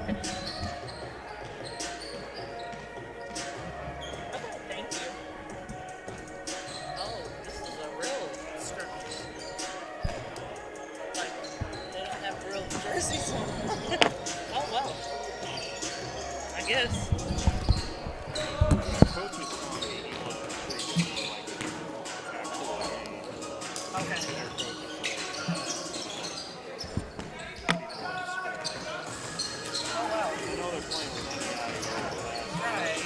Thank you. Oh, this is a real skirmish. Like, they don't have real jerseys on. Oh, well. I guess. Okay. Oh, wow. Right.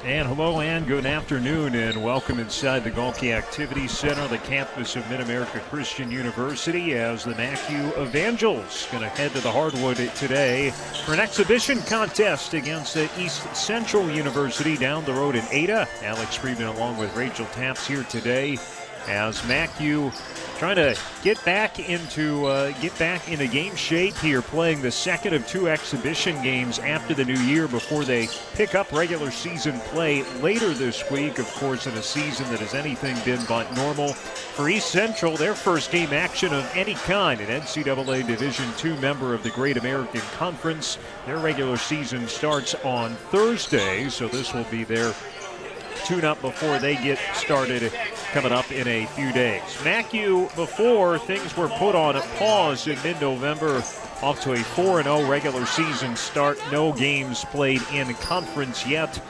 And hello and good afternoon and welcome inside the Galkey Activity Center, the campus of Mid-America Christian University, as the MACU Evangels going to head to the hardwood today for an exhibition contest against East Central University down the road in Ada. Alex Friedman along with Rachel Tapps here today as MACU trying to get back into game shape here, playing the second of two exhibition games after the new year before they pick up regular season play later this week. Of course, in a season that has anything been but normal for East Central, their first game action of any kind, an NCAA Division II member of the Great American Conference. Their regular season starts on Thursday, so this will be their tune-up before they get started coming up in a few days. MACU, before things were put on pause in mid-November, off to a 4-0 regular season start. No games played in conference yet.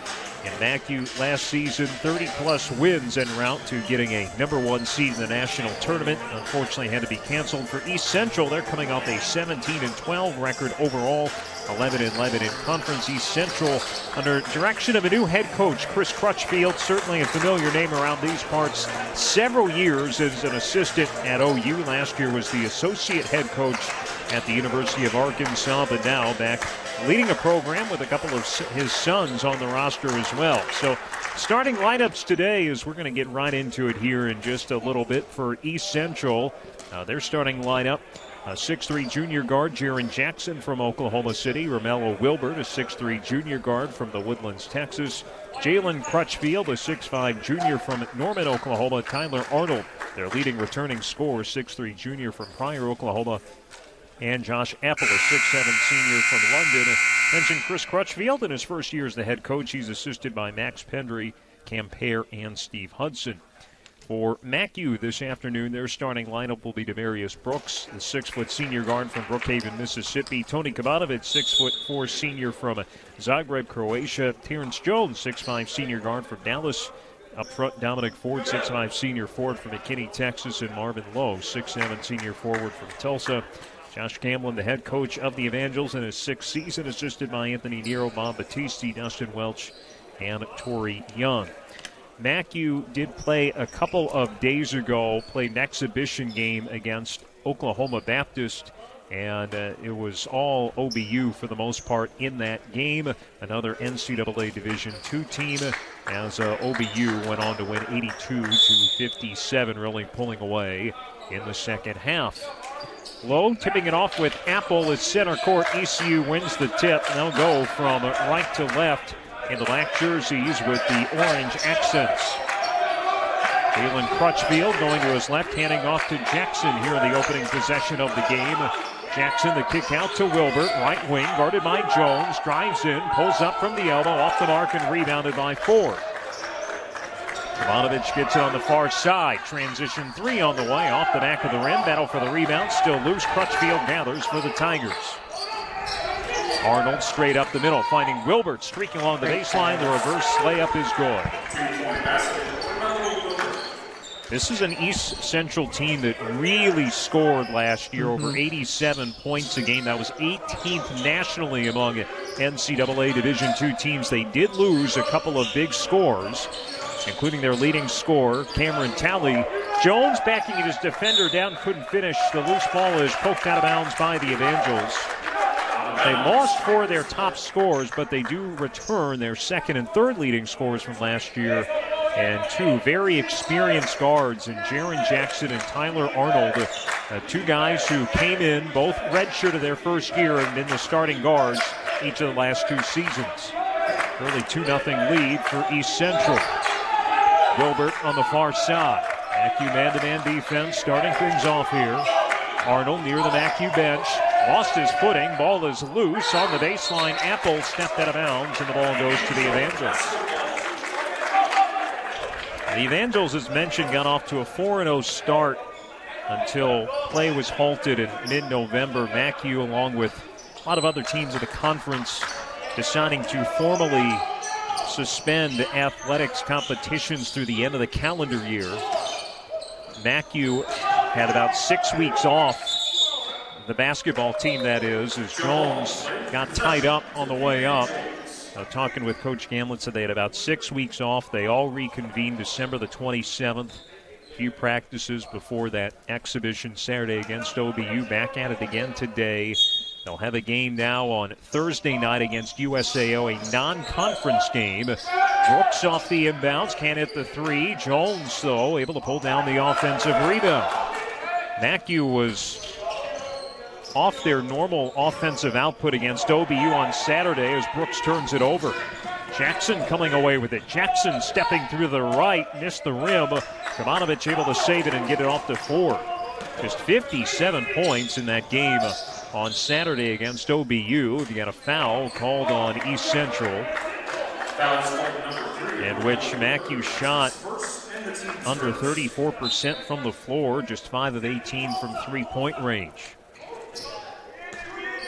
in MACU last season. 30-plus wins en route to getting a #1 seed in the national tournament. Unfortunately, had to be canceled for East Central. They're coming off a 17-12 record overall, 11-11 in conference. East Central under direction of a new head coach, Chris Crutchfield, certainly a familiar name around these parts. Several years as an assistant at OU. Last year was the associate head coach at the University of Arkansas, but now back leading a program with a couple of his sons on the roster as well. So starting lineups today, as we're going to get right into it here in just a little bit for East Central. Their starting lineup: 6'3 junior guard Jaron Jackson from Oklahoma City. Romello Wilbert, a 6'3 junior guard from the Woodlands, Texas. Jalen Crutchfield, a 6'5 junior from Norman, Oklahoma. Tyler Arnold, their leading returning scorer, 6'3 junior from Pryor, Oklahoma. And Josh Apple, a 6'7 senior from London. Mentioned Chris Crutchfield in his first year as the head coach. He's assisted by Max Pendry, Cam Pear, and Steve Hudson. For MACU this afternoon, their starting lineup will be Demarius Brooks, the 6' senior guard from Brookhaven, Mississippi. Tony Kavanovic, 6'4 senior from Zagreb, Croatia. Terrence Jones, 6'5 senior guard from Dallas. Up front, Dominic Ford, 6'5 senior forward from McKinney, Texas. And Marvin Lowe, 6'7 senior forward from Tulsa. Josh Camlin, the head coach of the Evangels in his 6th season, assisted by Anthony Nero, Bob Battisti, Dustin Welch, and Torrey Young. MACU did play a couple of days ago, played an exhibition game against Oklahoma Baptist, and it was all OBU for the most part in that game. Another NCAA Division II team, as OBU went on to win 82-57, really pulling away in the second half. Lowe tipping it off with Apple at center court. ECU wins the tip. They'll go from right to left in the black jerseys with the orange accents. Jalen Crutchfield going to his left, handing off to Jackson here in the opening possession of the game. Jackson, the kick out to Wilbert, right wing, guarded by Jones, drives in, pulls up from the elbow, off the mark, and rebounded by Ford. Kavanovic gets it on the far side. Transition 3 on the way, off the back of the rim. Battle for the rebound, still loose. Crutchfield gathers for the Tigers. Arnold straight up the middle, finding Wilbert streaking along the baseline. The reverse layup is good. This is an East Central team that really scored last year, over 87 points a game. That was 18th nationally among NCAA Division II teams. They did lose a couple of big scores, including their leading scorer, Cameron Talley. Jones backing his defender down, couldn't finish. The loose ball is poked out of bounds by the Evangels. They lost 4 of their top scorers, but they do return their second and third leading scorers from last year, and 2 very experienced guards in Jaron Jackson and Tyler Arnold, 2 guys who came in, both redshirted their first year and been the starting guards each of the last 2 seasons. Early 2-0 lead for East Central. Wilbert on the far side. MACU man-to-man defense starting things off here. Arnold near the MACU bench. Lost his footing. Ball is loose on the baseline. Apple stepped out of bounds, and the ball goes to the Evangels. The Evangels, as mentioned, got off to a 4-0 start until play was halted in mid-November. MACU, along with a lot of other teams of the conference, deciding to formally suspend athletics competitions through the end of the calendar year. MACU had about 6 weeks off, the basketball team that is, as Jones got tied up on the way up. Talking with Coach Gamlin, said they had about 6 weeks off. They all reconvened December the 27th. Few practices before that exhibition Saturday against OBU. Back at it again today. They'll have a game now on Thursday night against USAO, a non-conference game. Brooks off the inbounds, can't hit the 3. Jones, though, able to pull down the offensive rebound. MACU was off their normal offensive output against OBU on Saturday as Brooks turns it over. Jackson coming away with it. Jackson stepping through the right, missed the rim. Kavanovic able to save it and get it off to Ford. Just 57 points in that game on Saturday against OBU. You got a foul called on East Central, in which MACU shot under 34% from the floor, just 5 of 18 from three-point range.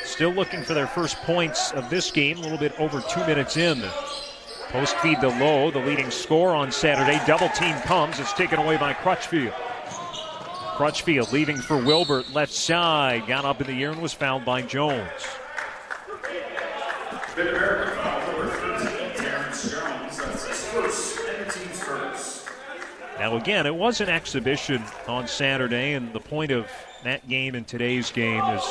Still looking for their first points of this game, a little bit over 2 minutes in. Post feed to Lowe, the leading scorer on Saturday. Double team comes. It's taken away by Crutchfield. Crutchfield leaving for Wilbert, left side. Got up in the air and was fouled by Jones. Mid-America foul number 13, Terrence Jones. That's his first and the team's first. Now again, it was an exhibition on Saturday, and the point of that game and today's game, as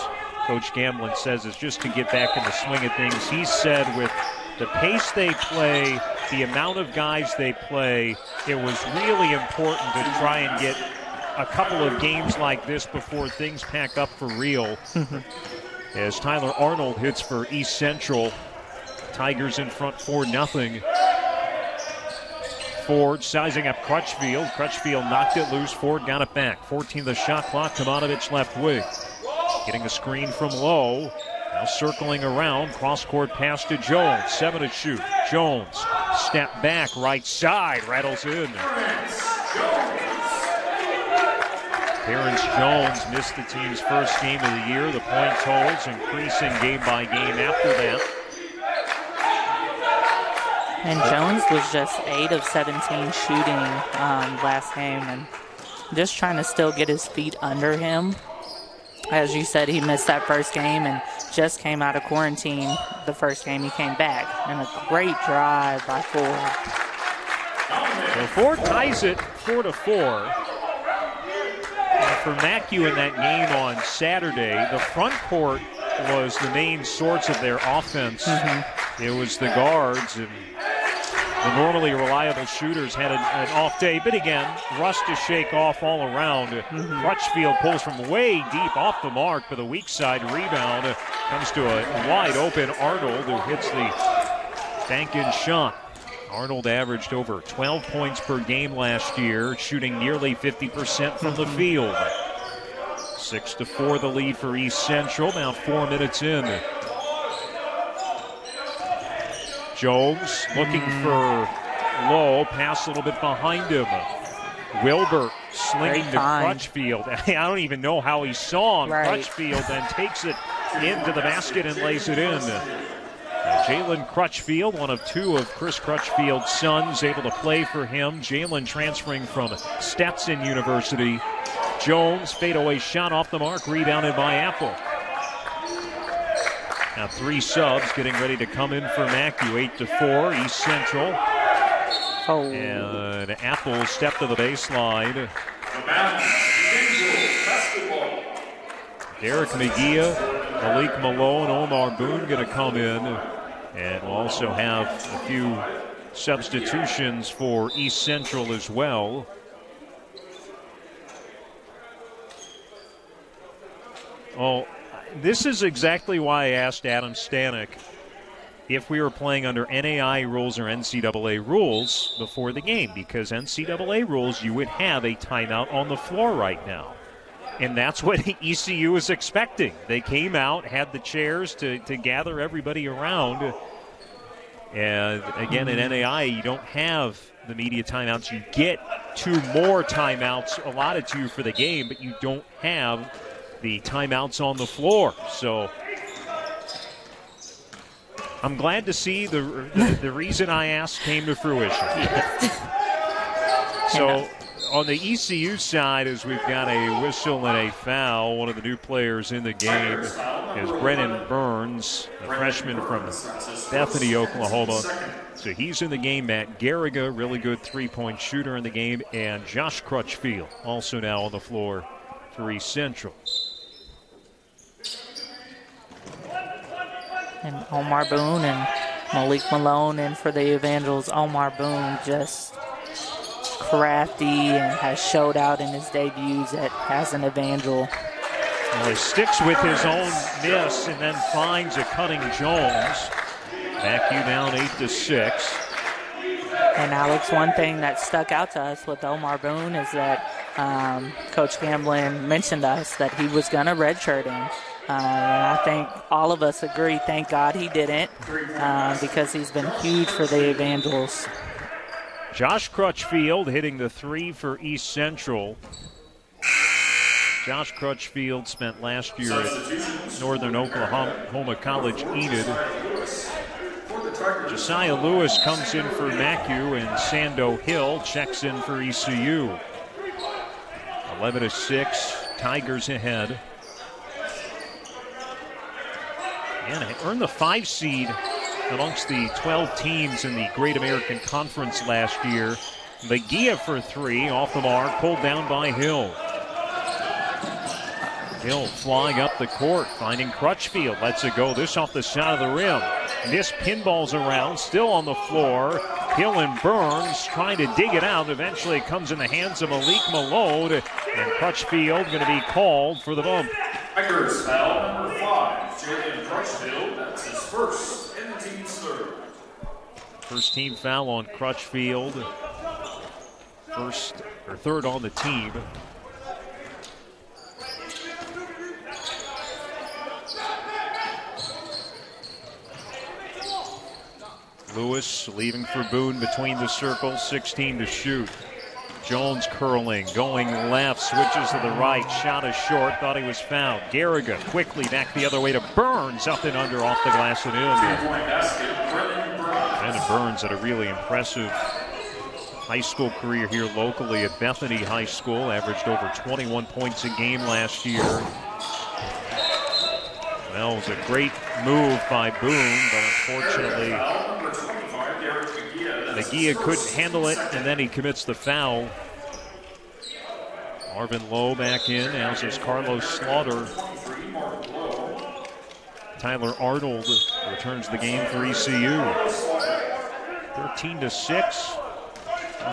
Coach Gamblin says, is just to get back in the swing of things. He said with the pace they play, the amount of guys they play, it was really important to try and get a couple of games like this before things pack up for real. As Tyler Arnold hits for East Central. Tigers in front 4-0. Ford sizing up Crutchfield. Crutchfield knocked it loose. Ford got it back. 14 the shot clock. Tomanovich left wing. Getting a screen from Lowe. Now circling around. Cross-court pass to Jones. 7 to shoot. Jones, step back, right side. Rattles in. Terrence Jones missed the team's first game of the year. The point totals increasing game by game after that. And Jones was just 8 of 17 shooting last game, and just trying to still get his feet under him. As you said, he missed that first game and just came out of quarantine the first game he came back. And a great drive by Ford. So Ford ties it 4-4. For MACU in that game on Saturday, the front court was the main source of their offense. It was the guards, and the normally reliable shooters had an off day. But again, rust to shake off all around. Crutchfield pulls from way deep off the mark, but the weak side rebound comes to a wide open Arnold, who hits the bank-in shot. Arnold averaged over 12 points per game last year, shooting nearly 50% from the field. 6-4 the lead for East Central, now 4 minutes in. Jones looking for Lowe, pass a little bit behind him. Wilbur slinging to Crutchfield. I don't even know how he saw him. Crutchfield then takes it into the basket and lays it in. Jalen Crutchfield, one of 2 of Chris Crutchfield's sons, able to play for him. Jalen transferring from Stetson University. Jones, fadeaway shot off the mark, rebounded by Apple. Now 3 subs getting ready to come in for MACU. 8-4, East Central. And Apple stepped to the baseline. Derek McGee, Malik Malone, Omar Boone going to come in. And we'll also have a few substitutions for East Central as well. Oh, this is exactly why I asked Adam Stanek if we were playing under NAI rules or NCAA rules before the game, because NCAA rules, you would have a timeout on the floor right now. And that's what ECU is expecting. They came out, had the chairs to gather everybody around. And again, in NAI, you don't have the media timeouts. You get 2 more timeouts allotted to you for the game, but you don't have the timeouts on the floor. So I'm glad to see the reason I asked came to fruition. So on the ECU side, as we've got a whistle and a foul, one of the new players in the game is Brennan Burns, a freshman from Bethany, Oklahoma. So he's in the game. Matt Garriga, really good 3-point shooter in the game, and Josh Crutchfield also now on the floor for East Central. And Omar Boone and Malik Malone in for the Evangels. Omar Boone just crafty and has showed out in his debuts as an Evangel. Well, he sticks with his own miss and then finds a cutting Jones. MACU down 8-6. And Alex, one thing that stuck out to us with Omar Boone is that Coach Gamblin mentioned to us that he was going to redshirt him. And I think all of us agree, thank God he didn't, because he's been huge for the Evangels. Josh Crutchfield hitting the 3 for East Central. Josh Crutchfield spent last year at Northern Oklahoma College Enid. Josiah Lewis comes in for MACU, and Sando Hill checks in for ECU. 11-6, Tigers ahead. And earned the 5 seed amongst the 12 teams in the Great American Conference last year. McGee for 3, off the mark, pulled down by Hill. Hill flying up the court, finding Crutchfield, lets it go, this off the side of the rim. This pinballs around, still on the floor. Hill and Burns trying to dig it out. Eventually it comes in the hands of Malik Malone, and Crutchfield going to be called for the bump. Tigers foul number 5, Jalen Crutchfield. That's his first and the team's third. First team foul on Crutchfield. Third on the team. Lewis leaving for Boone between the circles, 16 to shoot. Jones curling, going left, switches to the right, shot is short, thought he was fouled. Garriga quickly back the other way to Burns, up and under, off the glass and in. Brandon Burns had a really impressive high school career here locally at Bethany High School, averaged over 21 points a game last year. Well, it was a great move by Boone, but unfortunately McGee couldn't handle it, and then he commits the foul. Marvin Lowe back in, as is Carlos Slaughter. Tyler Arnold returns the game for ECU. 13-6.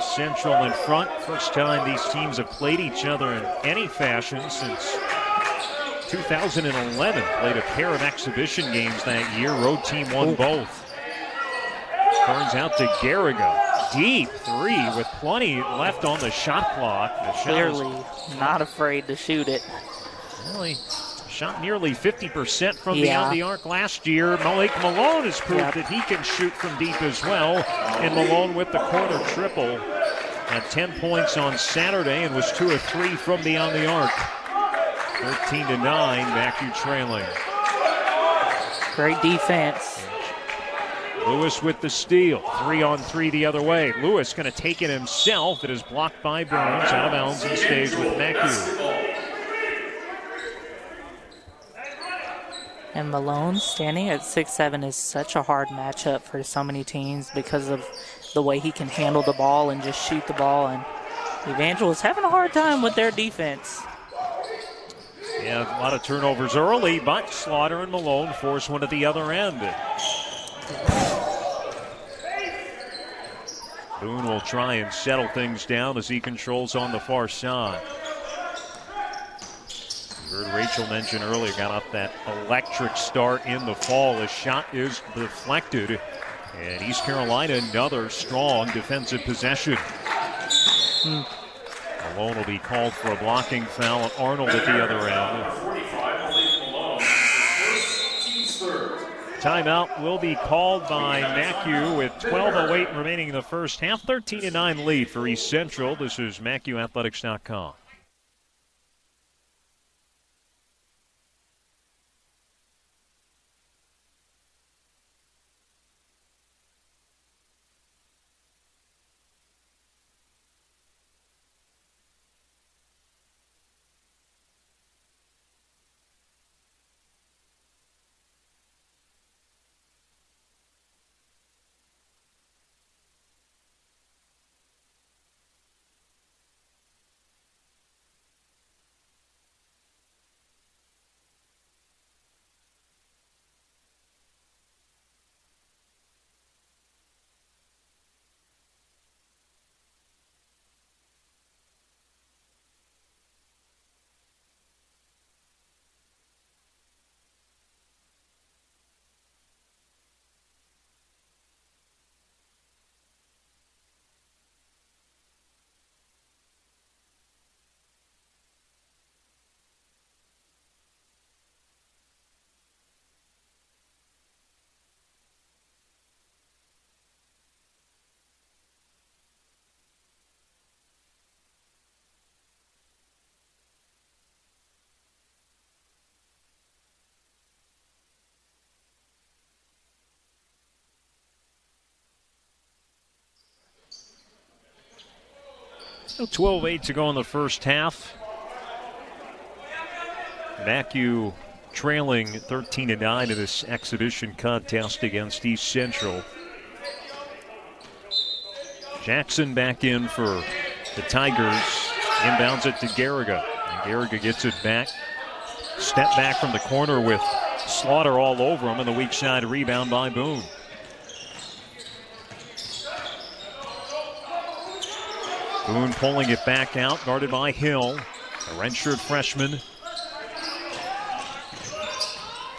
Central in front. First time these teams have played each other in any fashion since 2011. Played a pair of exhibition games that year. Road team won both. Turns out to Garriga. Deep 3 with plenty left on the shot clock. Clearly not afraid to shoot it. Really shot nearly 50% from beyond the arc last year. Malik Malone has proved that he can shoot from deep as well. And Malone with the corner triple. Had 10 points on Saturday and was 2 of 3 from beyond the arc. 13-9, MACU trailing. Great defense. Lewis with the steal. 3-on-3 the other way. Lewis going to take it himself. It is blocked by Burns. Out of bounds and stays with MACU. And Malone standing at 6'7" is such a hard matchup for so many teams because of the way he can handle the ball and just shoot the ball. And Evangel is having a hard time with their defense. Yeah, a lot of turnovers early, but Slaughter and Malone force one at the other end. Boone will try and settle things down as he controls on the far side. You heard Rachel mention earlier, got off that electric start in the fall. The shot is deflected. And East Carolina, another strong defensive possession. Malone will be called for a blocking foul on Arnold at the other end. Timeout will be called by MACU with 12:08 remaining in the first half. 13-9 lead for East Central. This is MACUathletics.com. 12:08 to go in the first half. MACU trailing 13-9 in this exhibition contest against East Central. Jackson back in for the Tigers. Inbounds it to Garriga. And Garriga gets it back. Step back from the corner with Slaughter all over him, and the weak side rebound by Boone. Boone pulling it back out, guarded by Hill, a redshirt freshman.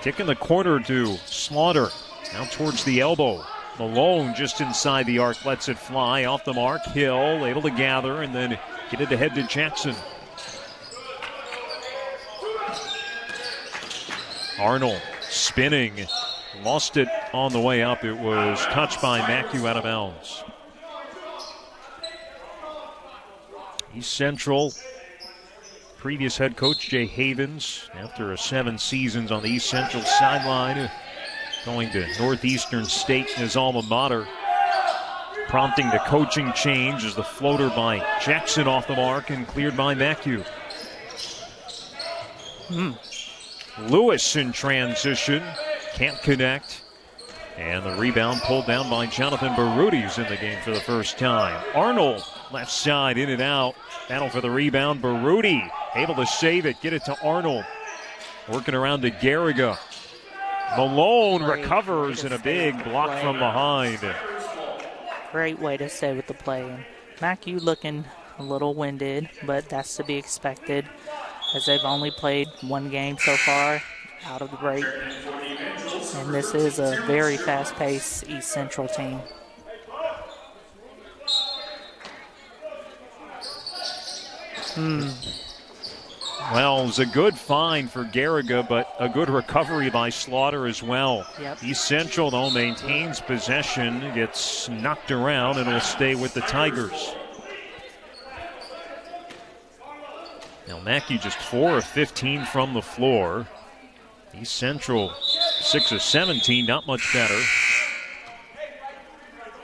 Kick in the corner to Slaughter, now towards the elbow. Malone just inside the arc, lets it fly, off the mark. Hill able to gather and then get it ahead to Jackson. Arnold spinning, lost it on the way up. It was touched by MACU out of bounds. East Central, previous head coach Jay Havens, after 7 seasons on the East Central sideline, going to Northeastern State in his alma mater, prompting the coaching change as the floater by Jackson off the mark and cleared by MACU. Lewis in transition, can't connect. And the rebound pulled down by Jonathan Baruti's in the game for the first time. Arnold, left side, in and out. Battle for the rebound. Baruti able to save it, get it to Arnold. Working around to Garriga. Malone recovers in a big block from behind. Great way to stay with the play. And MACU looking a little winded, but that's to be expected as they've only played 1 game so far out of the break. And this is a very fast-paced East Central team. Well, it was a good find for Garriga, but a good recovery by Slaughter as well. Yep. East Central, though, maintains possession, gets knocked around, and will stay with the Tigers. Now, MACU just 4 of 15 from the floor. East Central 6 of 17, not much better.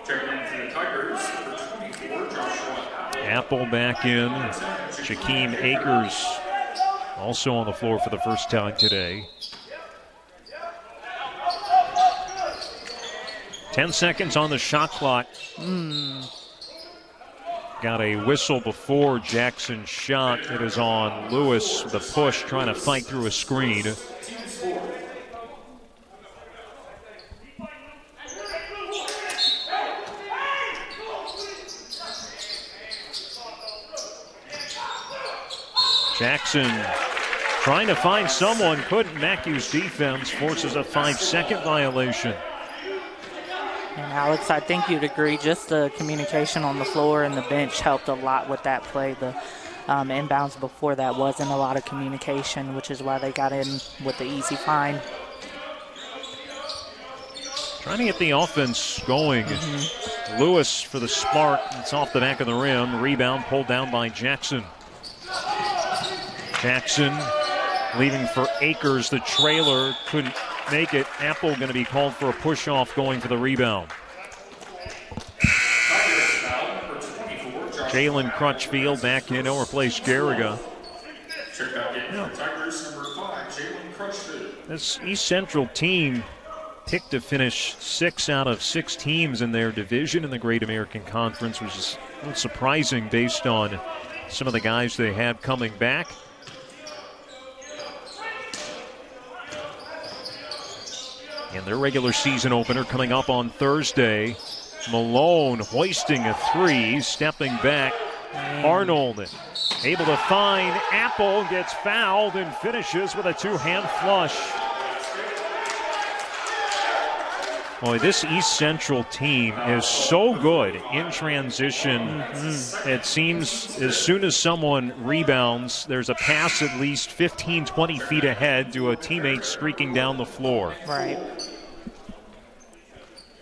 Checking in for the Tigers, number 24, Joshua Apple back in. Shaquem Akers also on the floor for the first time today. 10 seconds on the shot clock. Got a whistle before Jackson's shot. It is on Lewis, the push, trying to fight through a screen. Jackson trying to find someone, couldn't. MACU's defense forces a 5-second violation. And Alex, I think you'd agree, just the communication on the floor and the bench helped a lot with that play. The inbounds before that wasn't a lot of communication, which is why they got in with the easy find. Trying to get the offense going. Lewis for the spark. It's off the back of the rim. Rebound pulled down by Jackson. Jackson leaving for Akers. The trailer couldn't make it. Apple going to be called for a push-off going for the rebound. Jalen Crutchfield back in to replace Garriga. This East Central team picked to finish 6 out of 6 teams in their division in the Great American Conference, which is a little surprising based on some of the guys they had coming back. And their regular season opener coming up on Thursday. Malone hoisting a 3, stepping back. Arnold able to find Apple, gets fouled and finishes with a 2-hand flush. Boy, this East Central team is so good in transition. It seems as soon as someone rebounds, there's a pass at least 15, 20 feet ahead to a teammate streaking down the floor. Right.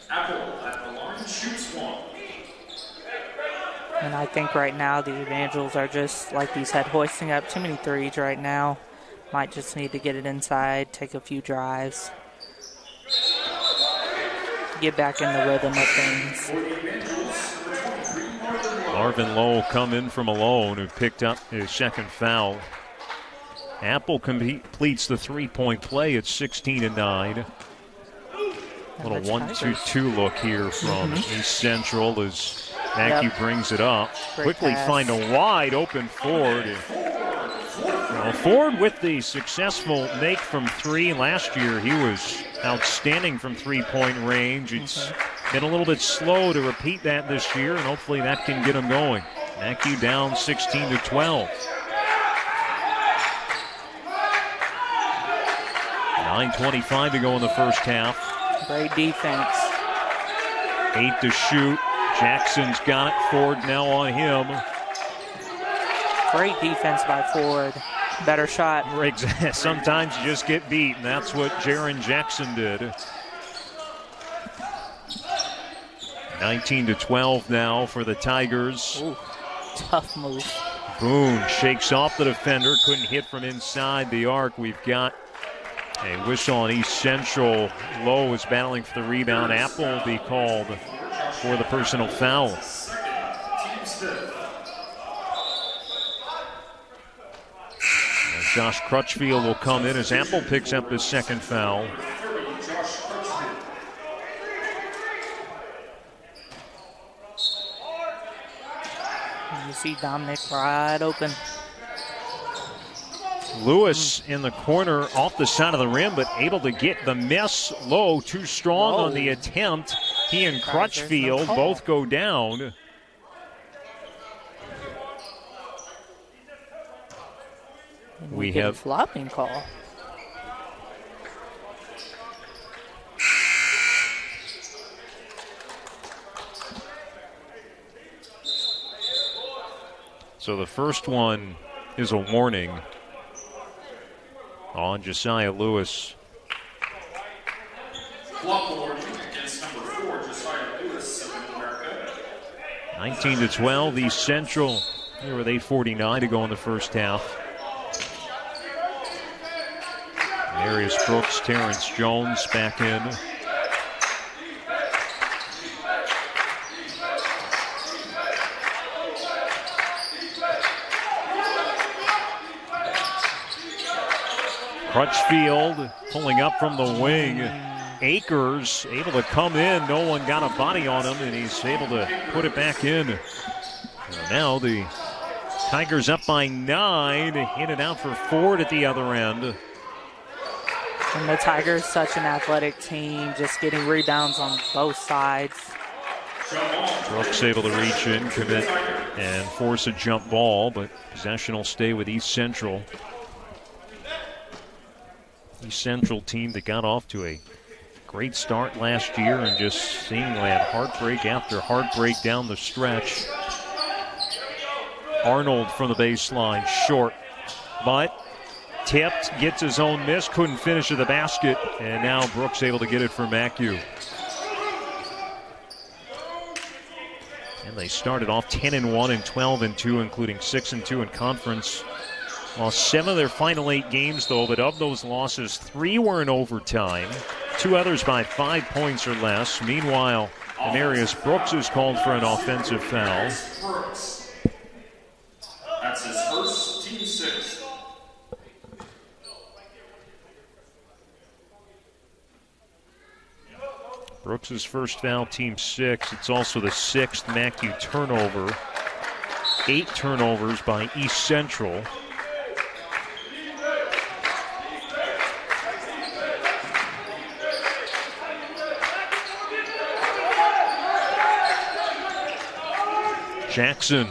Apple at the line shoots 1. And I think right now the Evangels are just, like you said, hoisting up too many threes right now. Might just need to get it inside, take a few drives. Get back in the rhythm of things. Marvin Lowe come in from alone, who picked up his second foul. Apple completes the three-point play at 16-9. Little 1-2-2 look here from East Central as MACU brings it up. Quickly find a wide open Ford. Ford with the successful make from three. Last year he was outstanding from three-point range. It's been a little bit slow to repeat that this year, and hopefully that can get him going. MACU down 16-12. 9:25 to go in the first half. Great defense. 8 to shoot. Jackson's got it. Ford now on him. Great defense by Ford. Better shot. Sometimes you just get beat, and that's what Jaron Jackson did. 19-12 now for the Tigers. Ooh, tough move. Boone shakes off the defender. Couldn't hit from inside the arc. We've got a whistle on East Central. Lowe is battling for the rebound. Apple will be called for the personal foul. Josh Crutchfield will come in as Apple picks up his second foul. You see Dominic wide open. Lewis in the corner off the side of the rim, but able to get the miss. Low, too strong on the attempt. He and Crutchfield both go down. We have a flopping call. So the first one is a warning on Josiah Lewis. Block warning against number 4, Josiah Lewis of Mid-America. 19-12, East Central here with 8:49 to go in the first half. Darius Brooks, Terrence Jones back in. Crutchfield pulling up from the wing. Akers able to come in. No one got a body on him, and he's able to put it back in. And now the Tigers up by 9. In and out for Ford at the other end. And the Tigers, such an athletic team, just getting rebounds on both sides. Brooks able to reach in, commit, and force a jump ball, but possession will stay with East Central. East Central team that got off to a great start last year and just seemingly had heartbreak after heartbreak down the stretch. Arnold from the baseline, short, but tipped, gets his own miss, couldn't finish at the basket, and now Brooks able to get it for MACU. And they started off 10-1 and 12-2, including 6-2 in conference. Lost 7 of their final 8 games, though, but of those losses, 3 were in overtime. 2 others by 5 points or less. Meanwhile, Demarius Brooks is called for an offensive foul. That's his first, team 6. Brooks' first foul, team 6. It's also the 6th MACU turnover. 8 turnovers by East Central. Jackson,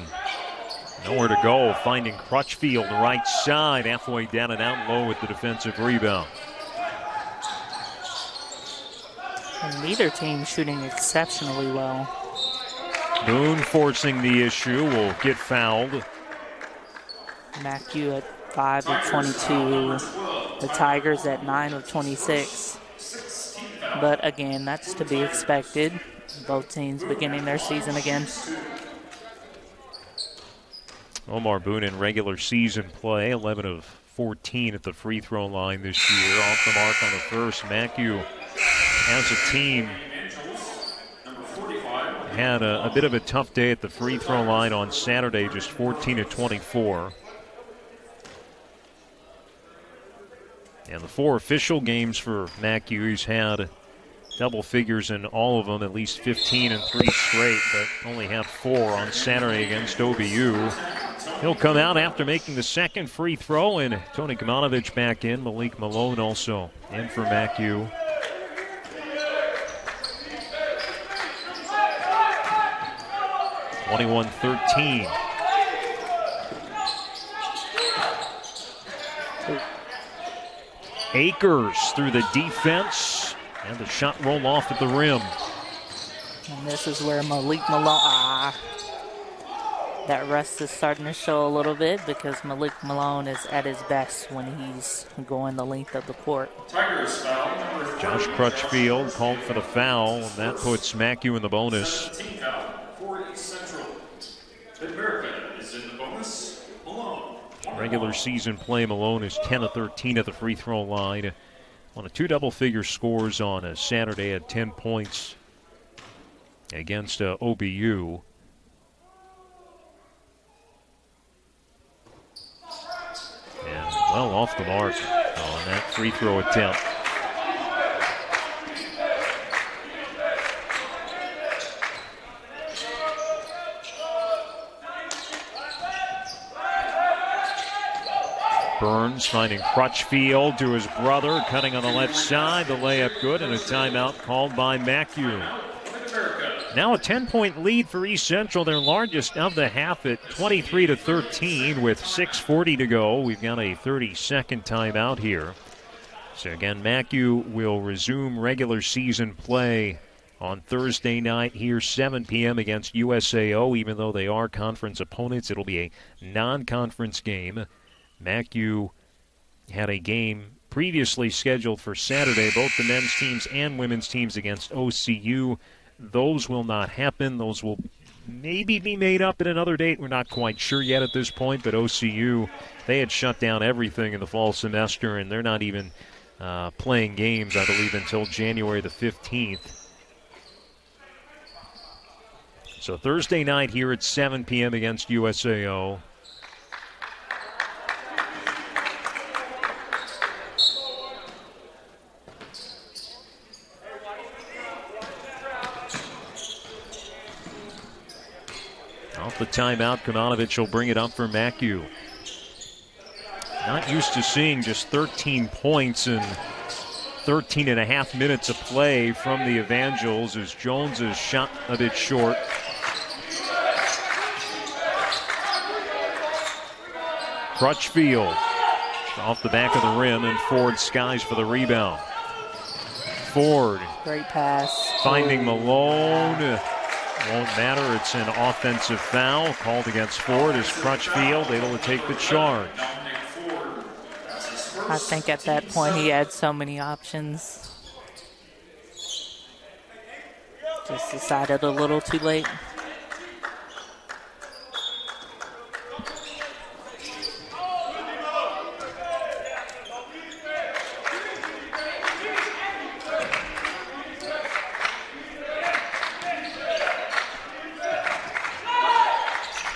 nowhere to go, finding Crutchfield right side, halfway down and out low with the defensive rebound. And neither team shooting exceptionally well. Boone forcing the issue, will get fouled. MACU at 5 of 22. The Tigers at 9 of 26. But again, that's to be expected. Both teams beginning their season again. Omar Boone in regular season play, 11 of 14 at the free throw line this year. Off the mark on the first. MACU as a team had a bit of a tough day at the free throw line on Saturday, just 14 of 24. And the 4 official games for MACU, he's had double figures in all of them, at least 15 and 3 straight, but only had 4 on Saturday against OBU. He'll come out after making the second free throw, and Tony Kmanovic back in. Malik Malone also in for MACU. (21-13). Akers through the defense, and the shot roll off at the rim. And this is where Malik Malone, that rust is starting to show a little bit because Malik Malone is at his best when he's going the length of the court. Tigers foul number 4. Josh Crutchfield called for the foul, and that puts MACU in the bonus. 17 foul for East Central. Mid-America is in the bonus. Malone. Regular season play, Malone is 10 of 13 at the free throw line. On a 2 double-figure scores on a Saturday at 10 points against OBU. And well off the mark on that free throw attempt. Burns finding Crutchfield to his brother, cutting on the left side. The layup good, and a timeout called by MACU. Now a 10-point lead for East Central, their largest of the half at 23-13 with 6:40 to go. We've got a 30-second timeout here. So again, MACU will resume regular season play on Thursday night here, 7 p.m. against USAO. Even though they are conference opponents, it'll be a non-conference game. MACU had a game previously scheduled for Saturday, both the men's teams and women's teams against OCU. Those will not happen. Those will maybe be made up at another date. We're not quite sure yet at this point, but OCU, they had shut down everything in the fall semester, and they're not even playing games, I believe, until January the 15th. So Thursday night here at 7 p.m. against USAO. Off the timeout, Kmanovic will bring it up for MACU. Not used to seeing just 13 points in 13 and a half minutes of play from the Evangels as Jones is shot a bit short. Crutchfield off the back of the rim, and Ford skies for the rebound. Ford. Great pass. Finding Malone. Won't matter. It's an offensive foul called against Ford as Crutchfield able to take the charge. I think at that point he had so many options. Just decided a little too late.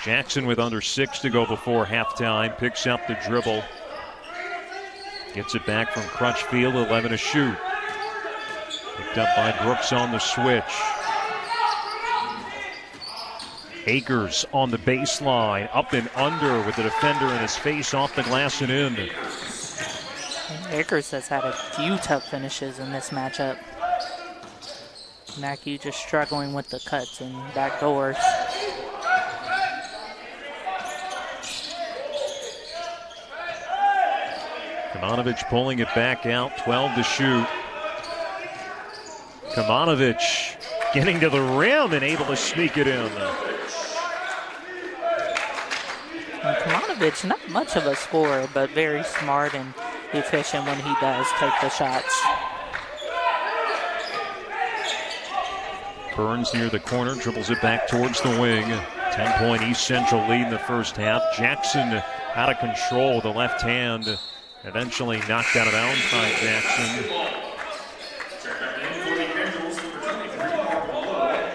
Jackson with under 6 to go before halftime. Picks up the dribble. Gets it back from Crutchfield, 11 to shoot. Picked up by Brooks on the switch. Akers on the baseline, up and under with the defender in his face, off the glass and in. Akers has had a few tough finishes in this matchup. MACU just struggling with the cuts and back doors. Kmanovic pulling it back out, 12 to shoot. Kmanovic getting to the rim and able to sneak it in. Kmanovic, not much of a scorer, but very smart and efficient when he does take the shots. Burns near the corner, dribbles it back towards the wing. 10-point East Central lead in the first half. Jackson out of control with the left hand. Eventually knocked out of bounds by Jackson.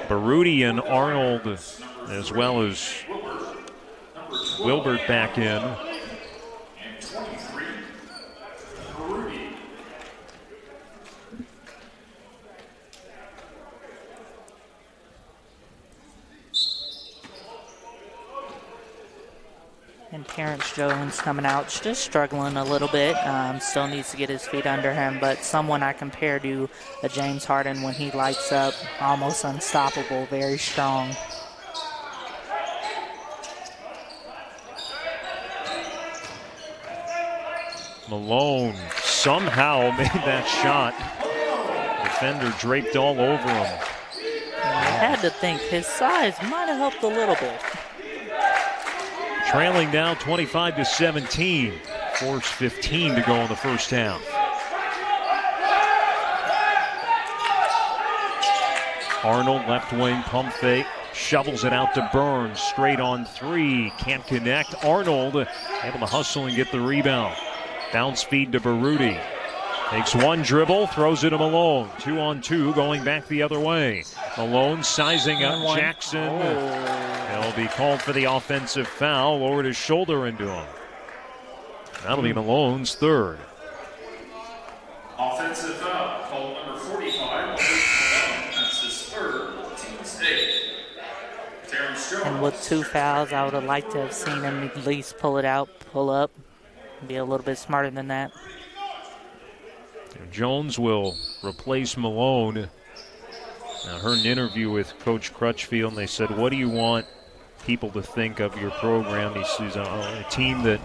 Baruti and Arnold, as well as Wilbert back in. And 23, Rudy. And Terrence Jones coming out, just struggling a little bit. Still needs to get his feet under him, but someone I compare to a James Harden when he lights up, almost unstoppable, very strong. Malone somehow made that shot. Defender draped all over him. I had to think his size might have helped a little bit. Trailing down 25-17. Force 15 to go in the first half. Arnold, left wing, pump fake. Shovels it out to Burns. Straight on three. Can't connect. Arnold able to hustle and get the rebound. Bounce feed to Baruti. Takes one dribble, throws it to Malone. 2-on-2, going back the other way. Malone sizing up Jackson. He'll be called for the offensive foul. Lowered his shoulder into him. That'll be Malone's third. Offensive foul, called number 45. That's his third, team's eighth. Terrence Jones. And with 2 fouls, I would have liked to have seen him at least pull it out, pull up, be a little bit smarter than that. Jones will replace Malone. I heard an interview with Coach Crutchfield, and they said, what do you want people to think of your program? He says, a team that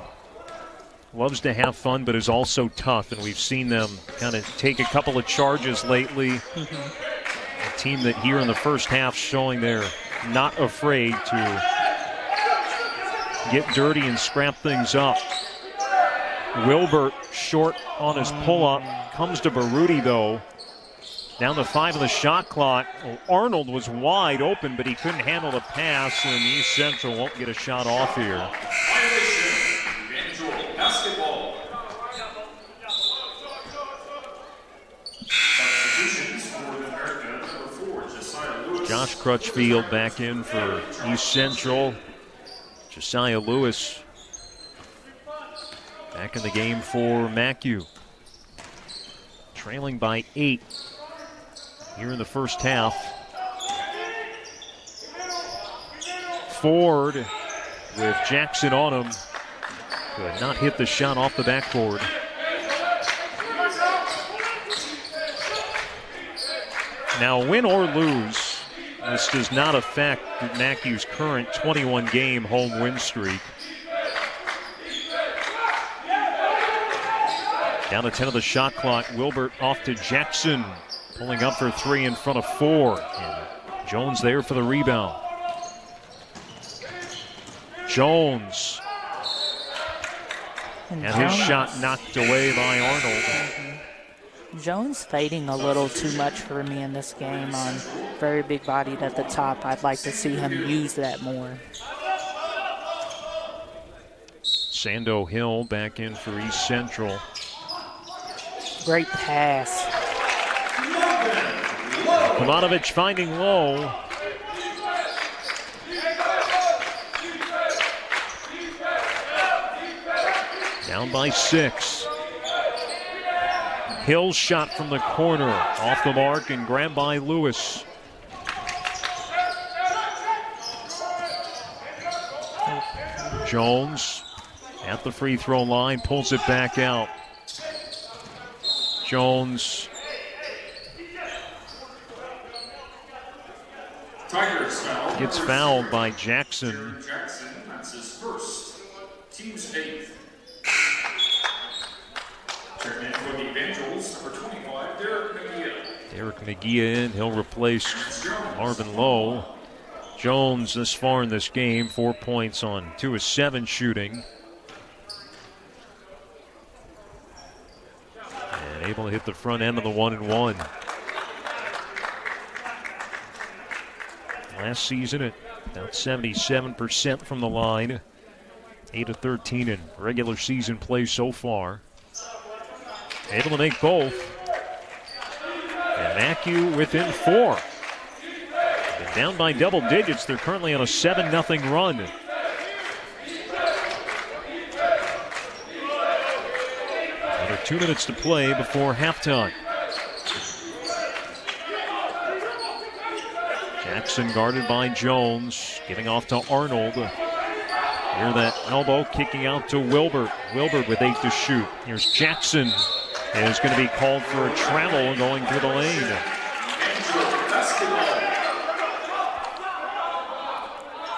loves to have fun but is also tough, and we've seen them kind of take a couple of charges lately. A team that here in the first half showing they're not afraid to get dirty and scrap things up. Wilbert short on his pull-up. Comes to Baruti, though. Down to 5 of the shot clock. Well, Arnold was wide open, but he couldn't handle the pass, and East Central won't get a shot off here. Violation, basketball. Substitutions for America, number 4, Josiah Lewis. Josh Crutchfield back in for East Central. Josiah Lewis back in the game for MACU. Trailing by 8 here in the first half. Ford with Jackson on him. Could not hit the shot off the backboard. Now, win or lose, this does not affect MACU's current 21-game home win streak. Down to 10 of the shot clock. Wilbert off to Jackson. Pulling up for 3 in front of 4. And Jones there for the rebound. Jones. And his shot knocked away by Arnold. Jones fading a little too much for me in this game on very big bodied at the top. I'd like to see him use that more. Sando Hill back in for East Central. Great pass. Kavanovich finding Lowe. Down by 6. Hill's shot from the corner. Off the mark and grabbed by Lewis. Jones at the free throw line, pulls it back out. Jones. Tigers foul. Gets fouled by Jackson. Jared Jackson, that's his first. Team's 8th. Checking in for the Evangels, number 25, Derek McGee. Derek McGee in. He'll replace Marvin Lowe. Jones this far in this game, 4 points on 2 of 7 shooting. And able to hit the front end of the 1-and-1. Last season at about 77% from the line. 8 of 13 in regular season play so far. Able to make both. And MACU within 4. And down by double digits. They're currently on a 7-0 run. Another 2 minutes to play before halftime. Jackson guarded by Jones, giving off to Arnold. Hear that elbow kicking out to Wilbert. Wilbert with 8 to shoot. Here's Jackson. Is going to be called for a travel going through the lane.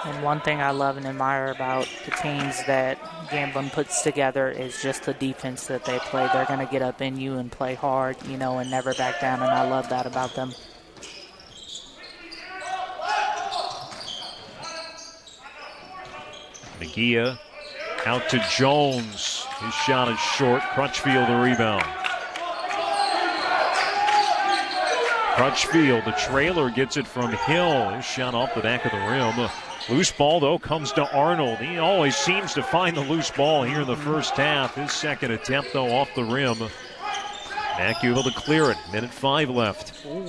And one thing I love and admire about the teams that Gamblin puts together is just the defense that they play. They're going to get up in you and play hard, you know, and never back down, and I love that about them. McGee out to Jones. His shot is short. Crutchfield the rebound. Crutchfield, the trailer, gets it from Hill. His shot off the back of the rim. Loose ball, though, comes to Arnold. He always seems to find the loose ball here in the first half. His second attempt, though, off the rim. MACU able to clear it. 5 left. Ooh.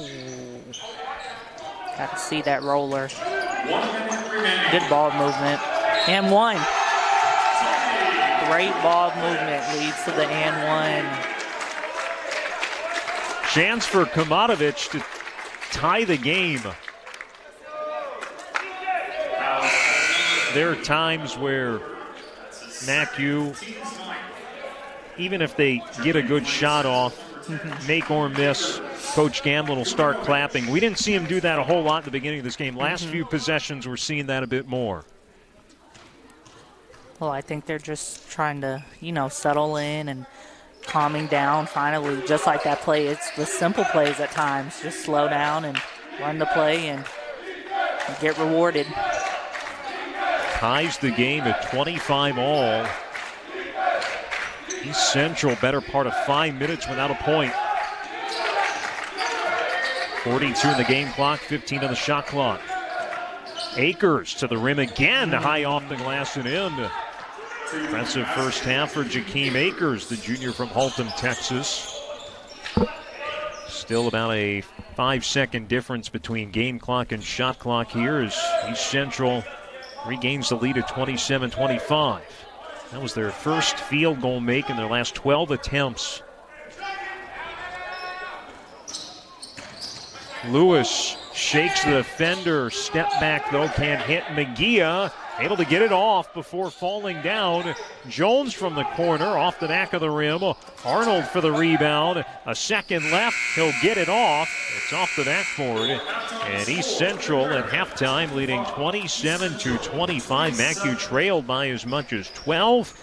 Got to see that roller. Good ball movement. And one. Great ball movement leads to the and one. Chance for Kamatovich to tie the game. There are times where MACU, even if they get a good shot off, make or miss, Coach Gamblin will start clapping. We didn't see him do that a whole lot at the beginning of this game. Last few possessions, we're seeing that a bit more. Well, I think they're just trying to, you know, settle in and calming down finally, just like that play. It's the simple plays at times. Just slow down and run the play and get rewarded. Ties the game at 25 all. East Central, better part of 5 minutes without a point. 42 in the game clock, 15 on the shot clock. Akers to the rim again, high off the glass and in. Impressive first half for Jakeem Akers, the junior from Haltom, Texas. Still about a 5-second difference between game clock and shot clock here as East Central regains the lead at 27-25. That was their first field goal make in their last 12 attempts. Lewis shakes the defender. Step back, though, can't hit. McGee able to get it off before falling down. Jones from the corner, off the back of the rim. Arnold for the rebound. A second left. He'll get it off. It's off the backboard. And East Central at halftime leading 27-25. MACU trailed by as much as 12.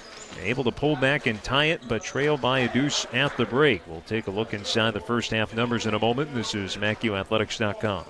Able to pull back and tie it, but trailed by a deuce at the break. We'll take a look inside the first half numbers in a moment. This is MACUathletics.com.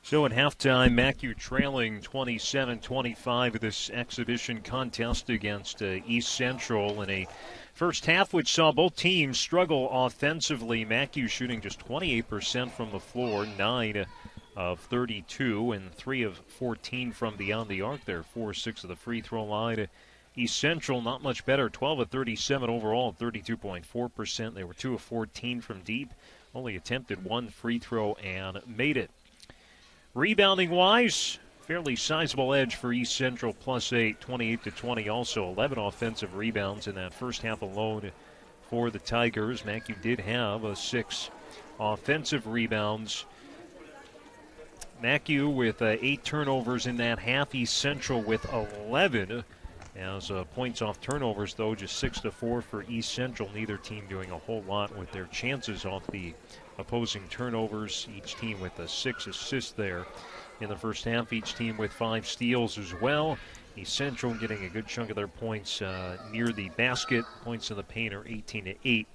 So at halftime, MACU trailing 27-25 of this exhibition contest against East Central in a first half which saw both teams struggle offensively. MACU shooting just 28% from the floor, 9 of 32, and 3 of 14 from beyond the arc there, 4-6 of the free throw line. East Central not much better, 12 of 37 overall, 32.4%. They were 2 of 14 from deep, only attempted 1 free throw and made it. Rebounding-wise, fairly sizable edge for East Central, +8, 28-20. Also 11 offensive rebounds in that first half alone for the Tigers. MACU did have 6 offensive rebounds. MACU with 8 turnovers in that half. East Central with 11. As points off turnovers, though, just 6-4 for East Central. Neither team doing a whole lot with their chances off the opposing turnovers. Each team with 6 assists there in the first half. Each team with 5 steals as well. East Central getting a good chunk of their points near the basket. Points in the paint are 18-8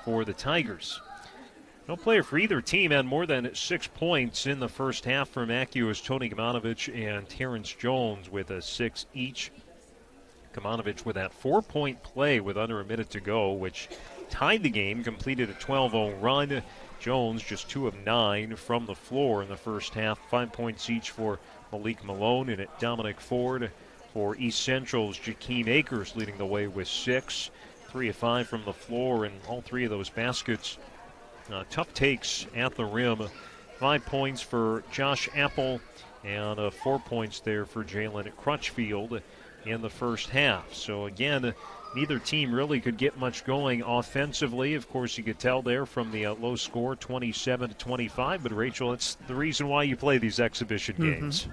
for the Tigers. No player for either team had more than 6 points in the first half. For MACU is Tony Kamanovich and Terrence Jones with 6 each. Kamanovich with that 4-point play with under a minute to go, which tied the game, completed a 12-0 run. Jones just 2 of 9 from the floor in the first half. 5 points each for Malik Malone and Dominic Ford. For East Central's Jakeem Akers leading the way with 6. 3 of 5 from the floor, and all 3 of those baskets tough takes at the rim. 5 points for Josh Apple and 4 points there for Jalen Crutchfield in the first half. So again, neither team really could get much going offensively. Of course, you could tell there from the low score, 27-25. But Rachel, it's the reason why you play these exhibition games.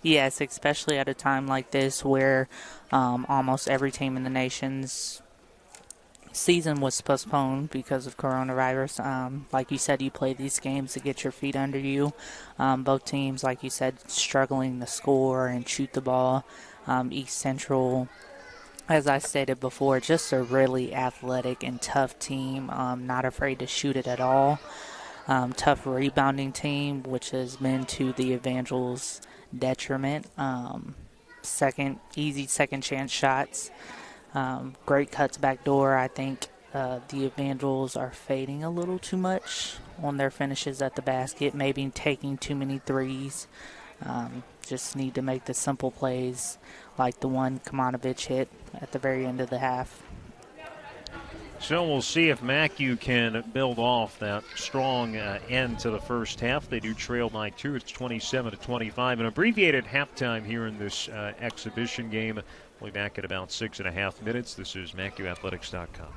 Yes, especially at a time like this where almost every team in the nation's season was postponed because of coronavirus. Like you said, you play these games to get your feet under you. Both teams, like you said, struggling to score and shoot the ball. East Central, as I stated before, just a really athletic and tough team, not afraid to shoot it at all. Tough rebounding team, which has been to the Evangels' detriment. Easy second chance shots. Great cuts back door. I think the Evangels are fading a little too much on their finishes at the basket, maybe taking too many threes. Just need to make the simple plays like the one Kamanovich hit at the very end of the half. So we'll see if MACU can build off that strong end to the first half. They do trail by 2. It's 27-25. An abbreviated halftime here in this exhibition game. We'll be back at about 6.5 minutes. This is MACUathletics.com.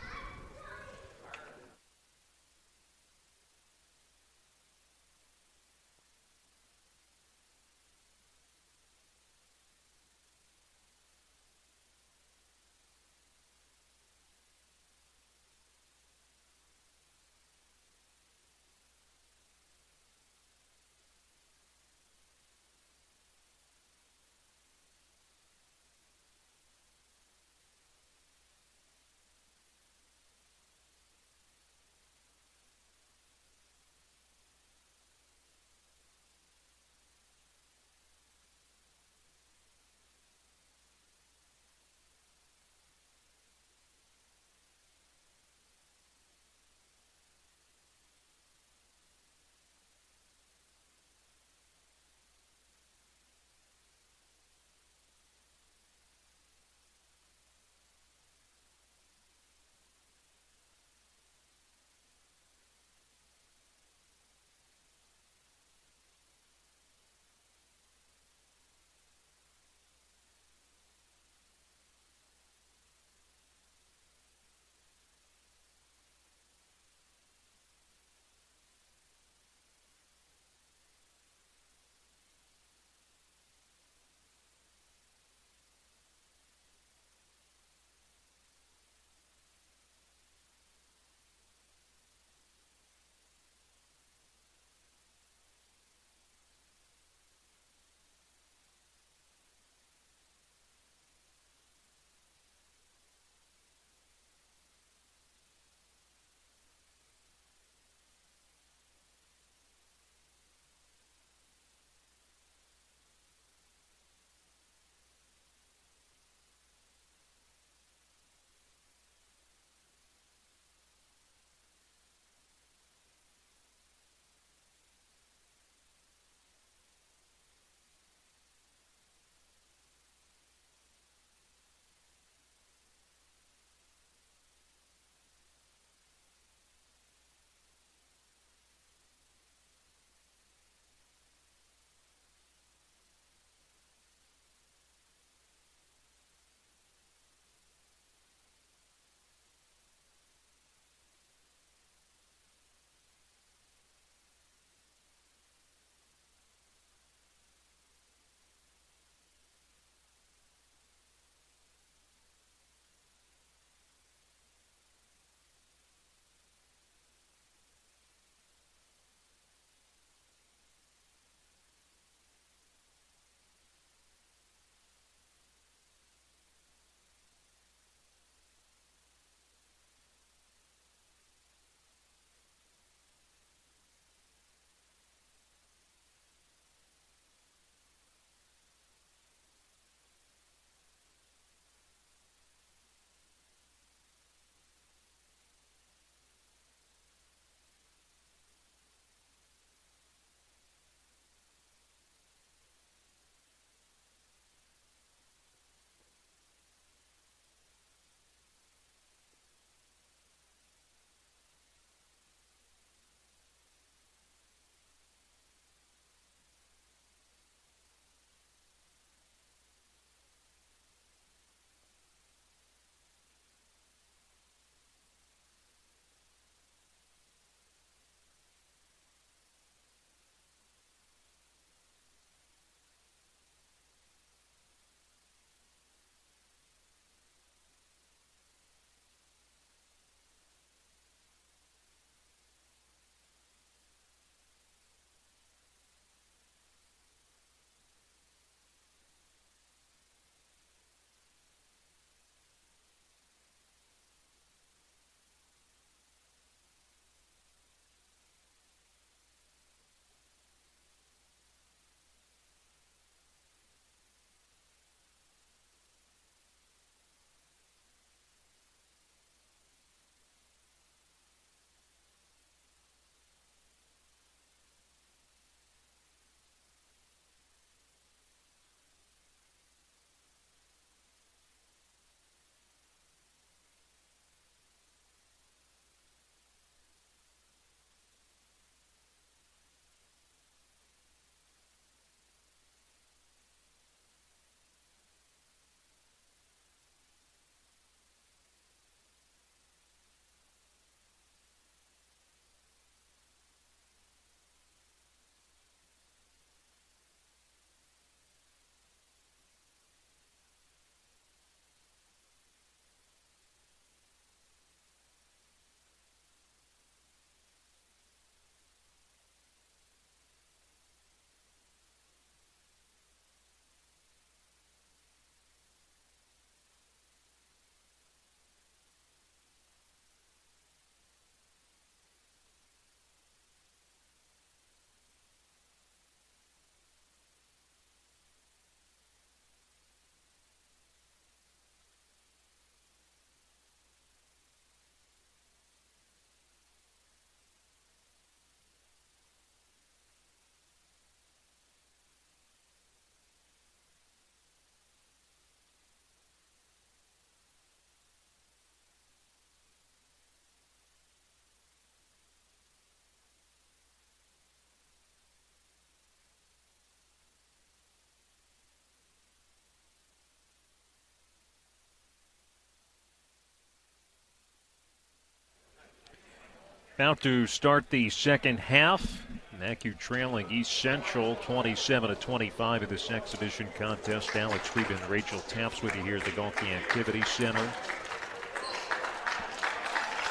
About to start the second half. MACU trailing East Central 27-25 in this exhibition contest. Alex Friedman and Rachel Taps with you here at the Gonky Activity Center.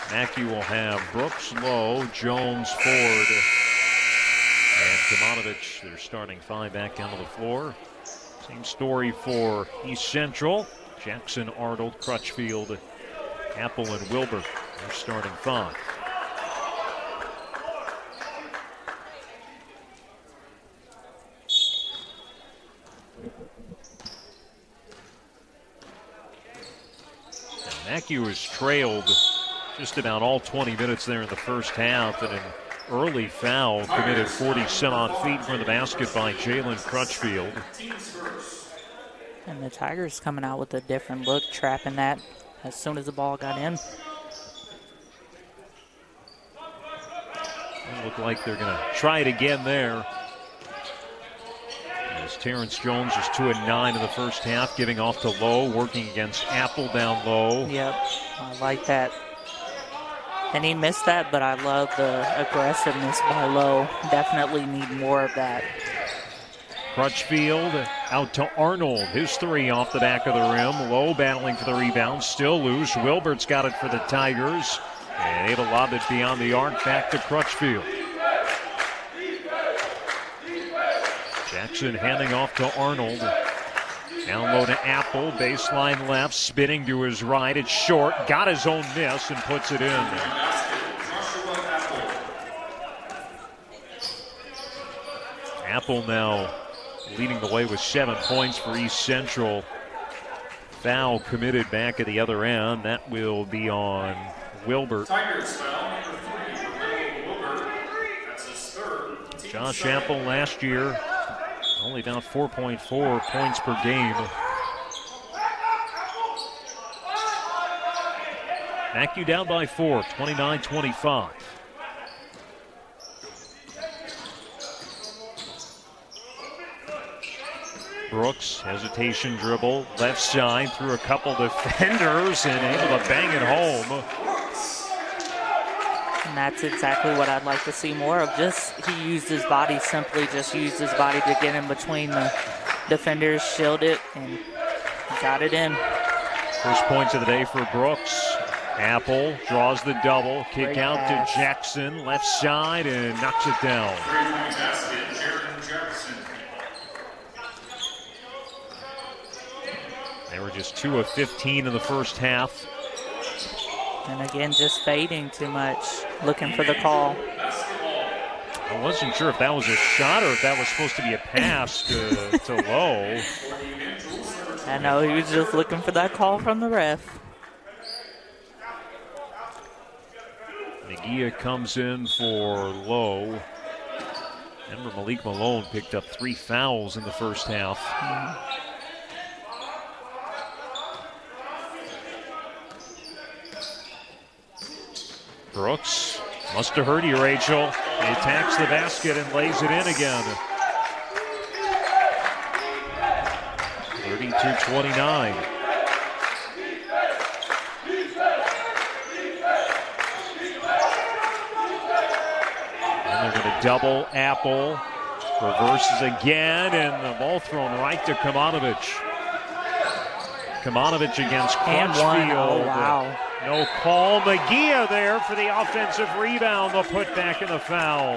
MACU will have Brooks, Lowe, Jones, Ford, and Kimonovich. Their starting five back onto the floor. Same story for East Central. Jackson, Arnold, Crutchfield, Apple, and Wilbur. Their starting five. MACU has trailed just about all 20 minutes there in the first half, and an early foul committed 40-some-odd feet from the basket by Jalen Crutchfield. And the Tigers coming out with a different look, trapping that as soon as the ball got in. It looked like they're going to try it again there. As Terrence Jones is 2 of 9 in the first half, giving off to Lowe, working against Apple down low. Yep, I like that. And he missed that, but I love the aggressiveness by Lowe. Definitely need more of that. Crutchfield out to Arnold. His three off the back of the rim. Lowe battling for the rebound, still loose. Wilbert's got it for the Tigers. And able to lob it beyond the arc, back to Crutchfield. Jackson handing off to Arnold. Down low to Apple, baseline left, spinning to his right. It's short, got his own miss and puts it in. Apple now leading the way with 7 points for East Central. Foul committed back at the other end. That will be on Wilbert. Tigers foul number 3 for Wilbert. That's his third. Josh Apple last year, only about 4.4 points per game. MACU down by 4, 29-25. Brooks, hesitation dribble, left side through a couple defenders and able to bang it home. And that's exactly what I'd like to see more of. He used his body, simply just used his body to get in between the defenders, shield it, and got it in. First points of the day for Brooks. Apple draws the double, kick Great out pass to Jackson, left side, and knocks it down. 3-point basket, Jared Jackson. They were just 2 of 15 in the first half. And again, just fading too much, looking for the call. I wasn't sure if that was a shot or if that was supposed to be a pass to Lowe. I know, he was just looking for that call from the ref. Nagia comes in for Lowe. Remember, Malik Malone picked up 3 fouls in the first half. Brooks, must have hurt you, Rachel. He attacks the basket and lays it in again. 32-29. And they're going to double Apple. Reverses again, and the ball thrown right to Kimonovich. Kimonovich against Crutchfield. Oh, wow. No call. Magia there for the offensive rebound. They'll put back in the foul.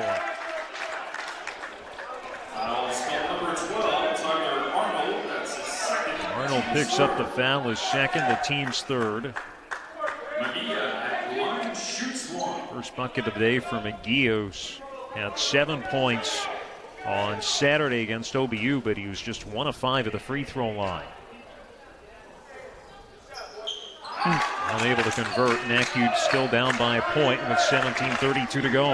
Number 12, Tyler Arnold. That's his second. Arnold picks up the foul, his second, the team's third. Magia at the line shoots one. First bucket of the day for McGee, who's had 7 points on Saturday against OBU, but he was just 1 of 5 at the free throw line. Unable to convert. MACU still down by a point with 17:32 to go.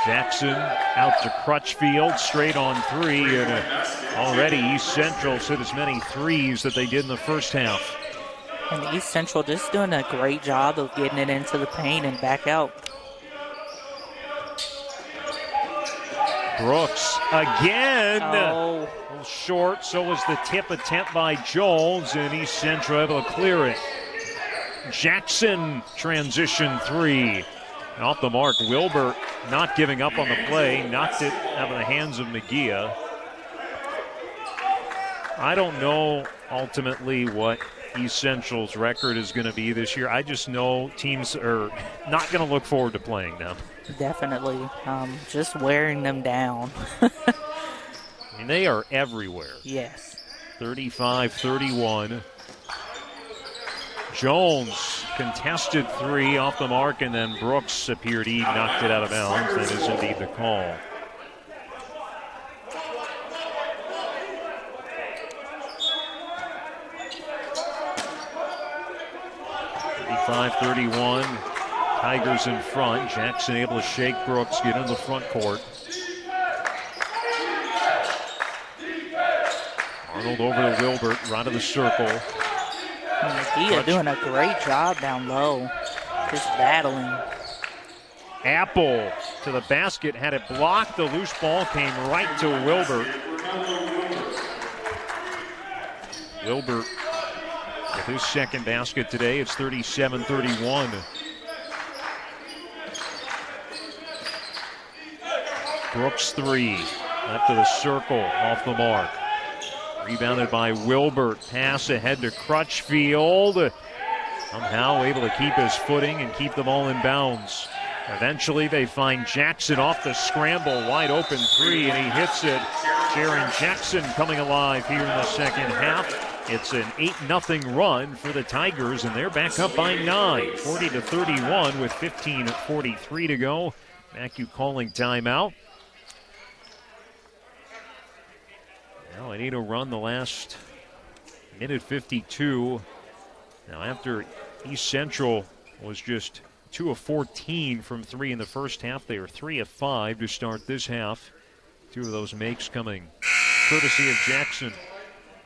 Jackson out to Crutchfield, straight on 3, and already East Central hit as many threes that they did in the first half. And East Central just doing a great job of getting it into the paint and back out. Brooks again. Oh, A little short, so was the tip attempt by Jones, and East Central able to clear it. Jackson transition three. And off the mark, Wilbert not giving up on the play, knocked it out of the hands of Mejia. I don't know ultimately what East Central's record is going to be this year. I just know teams are not going to look forward to playing them. definitely. Just wearing them down. I mean, they are everywhere. Yes. 35-31. Jones contested three off the mark, and then Brooks appeared he knocked it out of bounds. That is indeed the call. (35-31). Tigers in front. Jackson able to shake Brooks, get in the front court. Arnold over to Wilbert, right of the circle. Mejia doing a great job down low, just battling. Apple to the basket, had it blocked. The loose ball came right to Wilbert. Wilbert with his second basket today. It's 37-31. Brooks three, left of the circle, off the mark. Rebounded by Wilbert. Pass ahead to Crutchfield. Somehow able to keep his footing and keep the ball in bounds. Eventually they find Jackson off the scramble. Wide open three, and he hits it. Jaron Jackson coming alive here in the second half. It's an 8-0 run for the Tigers, and they're back up by 9. 40-31 with 15:43 to go. MACU calling timeout. Now they need to run the last minute 52. Now after East Central was just 2 of 14 from three in the first half, they are 3 of 5 to start this half. 2 of those makes coming courtesy of Jackson.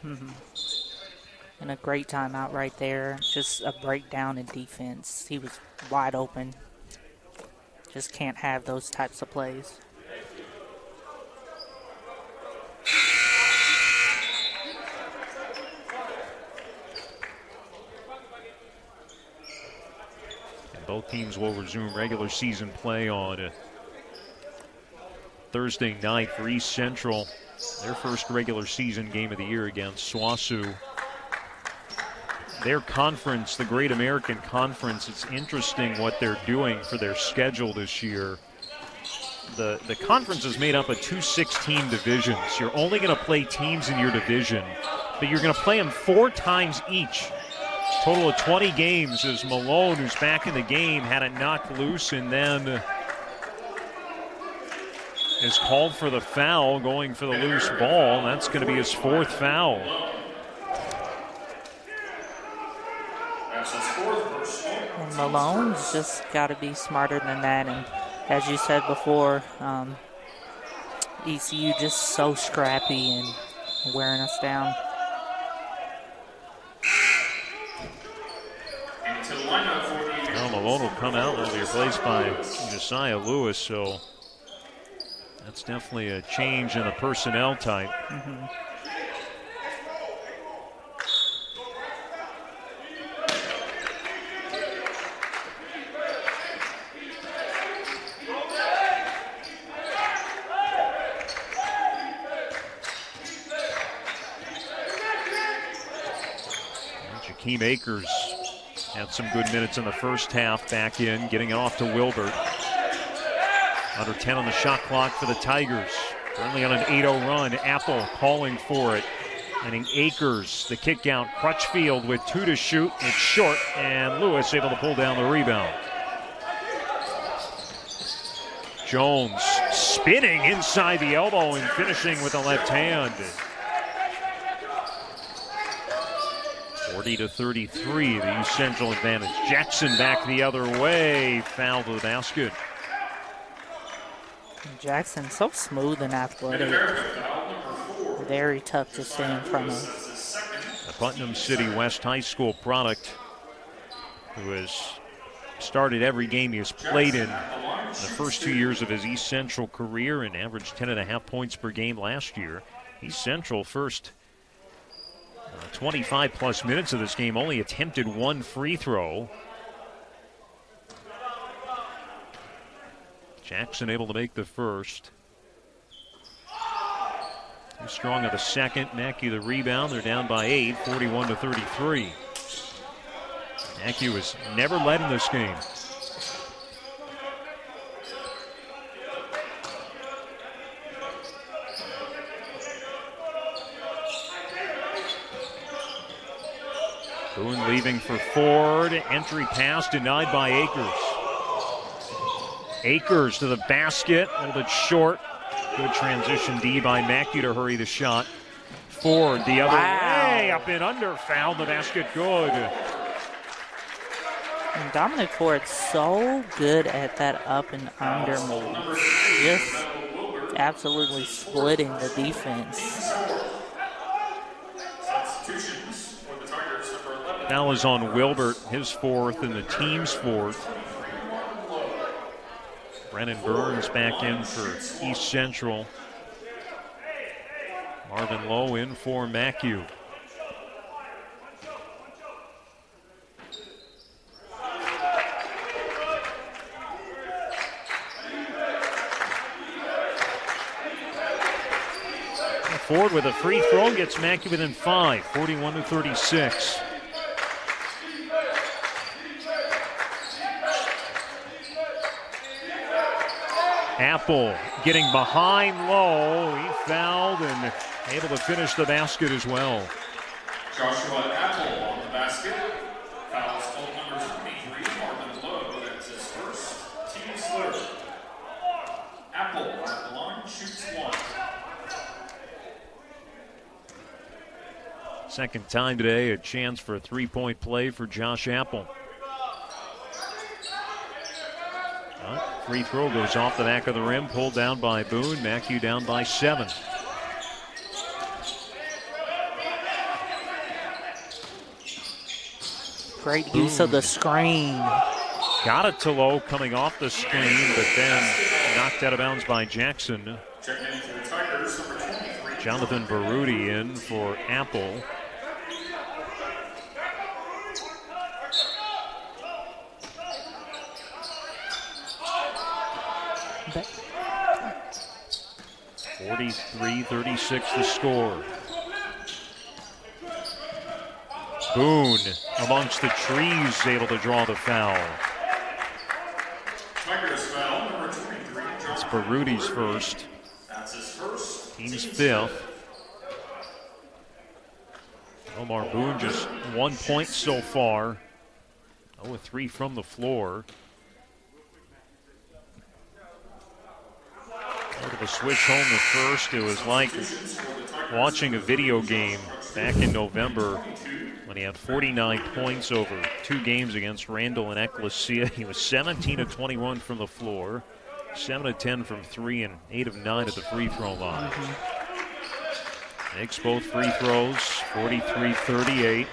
And a great timeout right there. Just a breakdown in defense. He was wide open. Just can't have those types of plays. Both teams will resume regular season play on Thursday night for East Central. Their first regular season game of the year against SWASU. Their conference, the Great American Conference, it's interesting what they're doing for their schedule this year. The conference is made up of 2 6-team divisions. You're only going to play teams in your division, but you're going to play them 4 times each. Total of 20 games as Malone, who's back in the game, had it knocked loose and then is called for the foul, going for the loose ball. That's going to be his 4th foul. And Malone's just got to be smarter than that. And as you said before, ECU just so scrappy and wearing us down. Well, Malone will come out and will be replaced by Josiah Lewis, so that's definitely a change in the personnel type. Jakeem Akers had some good minutes in the first half, back in, getting it off to Wilbert. Under 10 on the shot clock for the Tigers. Currently on an 8-0 run. Apple calling for it. And Akers, the kick out. Crutchfield with 2 to shoot. It's short, and Lewis able to pull down the rebound. Jones spinning inside the elbow and finishing with the left hand. 40-33, the East Central advantage. Jackson back the other way, foul to the basket. Jackson so smooth and athletic. Very tough to stay in front of. A Putnam City West High School product who has started every game he has played in the first 2 years of his East Central career and averaged 10.5 points per game last year. East Central first 25-plus minutes of this game only attempted one free throw. Jackson able to make the first. Too strong of the second. MACU the rebound. They're down by 8, 41-33. MACU has never led in this game. Boone leaving for Ford. Entry pass denied by Akers. Akers to the basket, a little bit short. Good transition D by MACU to hurry the shot. Ford the other way, up and under, fouled the basket, good. And Dominic Ford's so good at that up and under move. Just absolutely splitting the defense. Foul is on Wilbert, his fourth and the team's fourth. Brennan Burns back in for East Central. Marvin Lowe in for MACU. Ford with a free throw gets MACU within 5, 41-36. Apple getting behind Lowe. He fouled and able to finish the basket as well. Joshua Apple on the basket. Fouls goal number 23, Marvin Lowe. That's his first, team's third. Apple at the line, shoots one. Second time today, a chance for a three-point play for Josh Apple. Free throw goes off the back of the rim, pulled down by Boone. MACU down by 7. Great use of the screen. Got it to Lowe coming off the screen, but then knocked out of bounds by Jackson. Jonathan Baruti in for Apple. But 43-36 the score. Boone amongst the trees able to draw the foul. It's Baruti's first. Team's fifth. Omar Boone just 1 point so far. 0-3 from the floor. Able to switch home the first. It was like watching a video game back in November when he had 49 points over 2 games against Randall and Ecclesia. He was 17 of 21 from the floor, 7 of 10 from 3, and 8 of 9 at the free throw line. Makes both free throws, 43-38.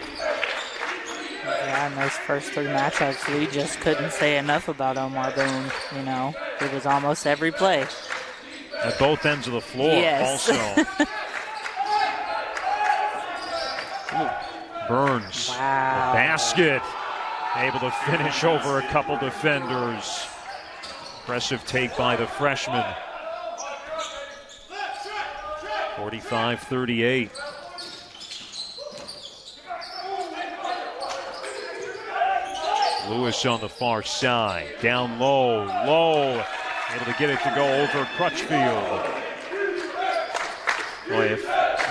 yeah, in those first 3 matchups, we just couldn't say enough about Omar Boone. You know, it was almost every play. At both ends of the floor, yes. also. Burns, Wow. the basket, able to finish over a couple defenders. Impressive take by the freshman. 45-38. Lewis on the far side, down low, able to get it to go over Crutchfield. Boy, if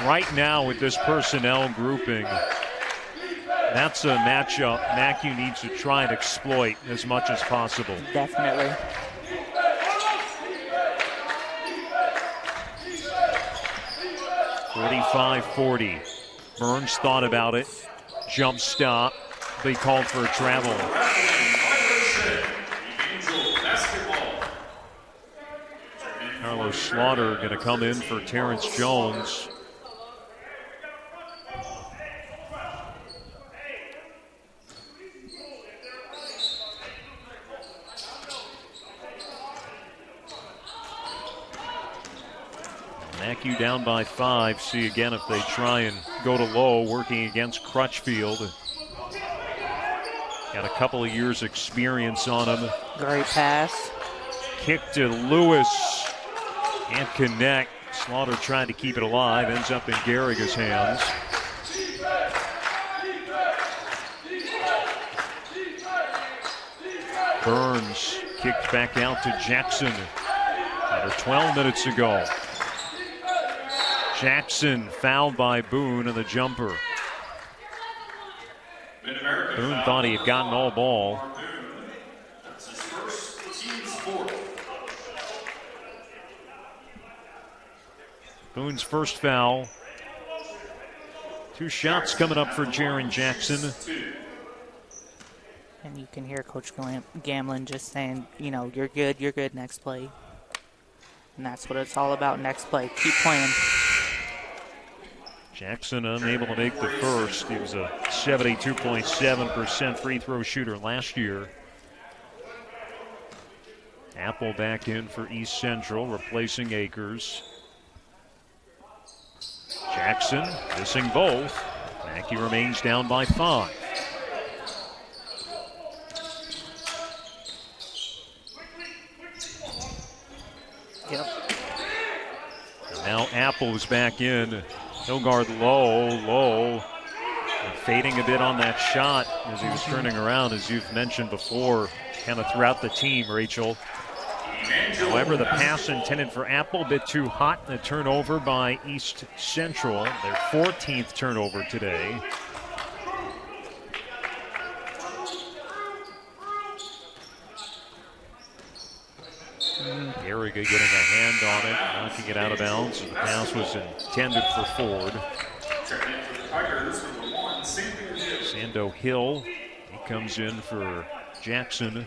right now with this personnel grouping, that's a matchup MACU needs to try and exploit as much as possible. Definitely. $45-40. Burns thought about it. Jump stop. They called for a travel. Carlos Slaughter going to come in for Terrence Jones. MACU down by 5. See again if they try and go to low, working against Crutchfield. Got a couple of years experience on him. Great pass. Kick to Lewis. Can't connect. Slaughter trying to keep it alive. Ends up in Garriga's hands. Burns kicked back out to Jackson. Under 12 minutes ago. Jackson fouled by Boone on the jumper. Boone thought he had gotten all ball. That's his first, team's fourth. Boone's first foul. 2 shots coming up for Jaren Jackson. And you can hear Coach Gamlin just saying, you know, you're good, next play. And that's what it's all about, next play. Keep playing. Jackson unable to make the first. He was a 72.7% free throw shooter last year. Apple back in for East Central, replacing Akers. Jackson missing both. MACU remains down by 5. Yep. And now Apple is back in. Hilgard low. Fading a bit on that shot as he was turning around, as you've mentioned before, kind of throughout the team, Rachel. However, the pass intended for Apple, a bit too hot, and a turnover by East Central. Their 14th turnover today. Garriga getting a hand on it, knocking it out of bounds. The pass was intended for Ford. Sando Hill, he comes in for Jackson.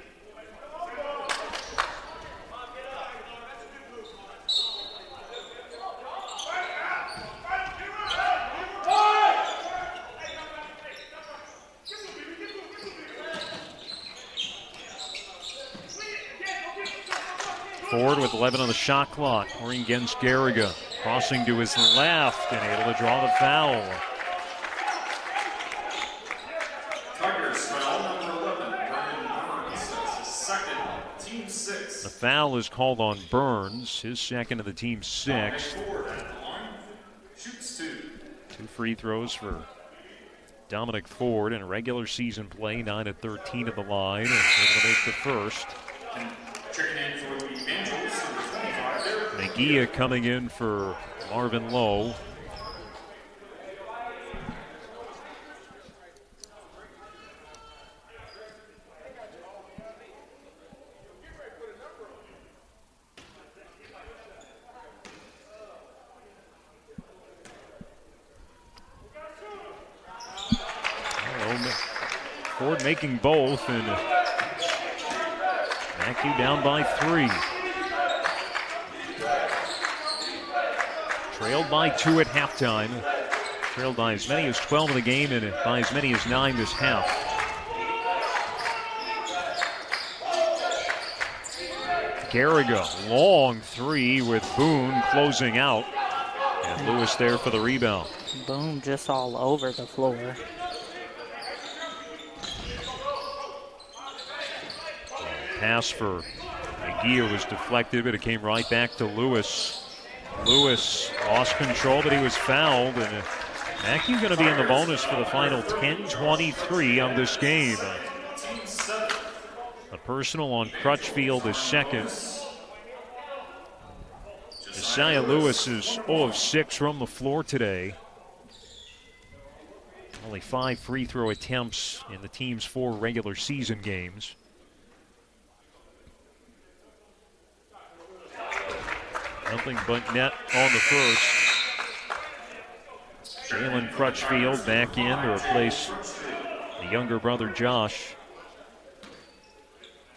Ford with 11 on the shot clock, working against Garriga. Crossing to his left and able to draw the foul. Tigers foul number 11, Brian Burns. That's his second, team 6. The foul is called on Burns, his second of the team 6. Ford at the line, shoots 2. 2 free throws for Dominic Ford in regular season play, 9 of 13 at the line, and able to make the first. And checking in for the Angels, number 25 there. Nagia coming in for Marvin Lowe. Ford making both, and MACU down by 3. Trailed by 2 at halftime. Trailed by as many as 12 in the game and by as many as 9 this half. Garriga, long 3 with Boone closing out. And Lewis there for the rebound. Boone just all over the floor. Pass for Nagia was deflected, but it came right back to Lewis. Lewis lost control, but he was fouled, and MACU going to be in the bonus for the final 10:23 of this game. A personal on Crutchfield is second. Josiah Lewis is 0 of 6 from the floor today. Only 5 free throw attempts in the team's 4 regular season games. Nothing but net on the first. Jalen Crutchfield back in to replace the younger brother Josh.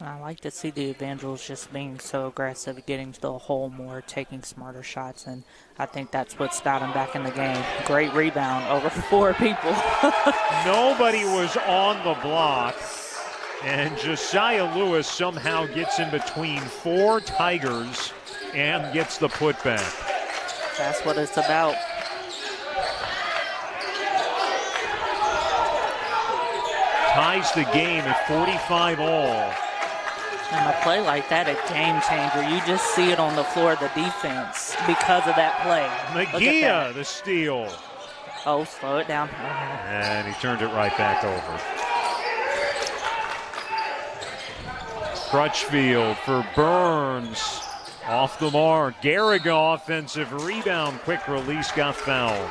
I like to see the Evangels just being so aggressive, getting to the hole more, taking smarter shots, and I think that's what's got them back in the game. Great rebound over 4 people. Nobody was on the block, and Josiah Lewis somehow gets in between 4 Tigers and gets the putback. That's what it's about. Ties the game at 45 all. And a play like that, a game changer. You just see it on the floor of the defense because of that play. McGee, the steal. Oh, slow it down. And he turned it right back over. Crutchfield for Burns. Off the mark. Garriga offensive rebound. Quick release, got fouled.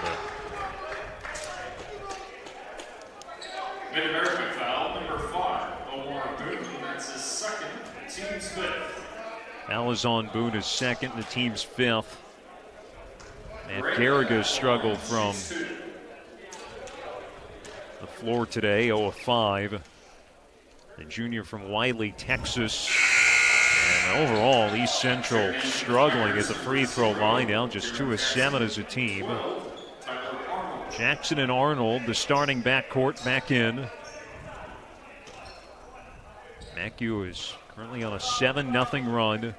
Mid-America foul, number 5. Omar Boone, that's his second, team's 5th. Foul is on Boone, his second, the team's 5th. And Garriga struggled from the floor today, 0 of 5. The junior from Wiley, Texas. And overall, East Central struggling at the free throw line, down just 2 of 7 as a team. Jackson and Arnold, the starting backcourt, back in. MACU is currently on a 7-0 run.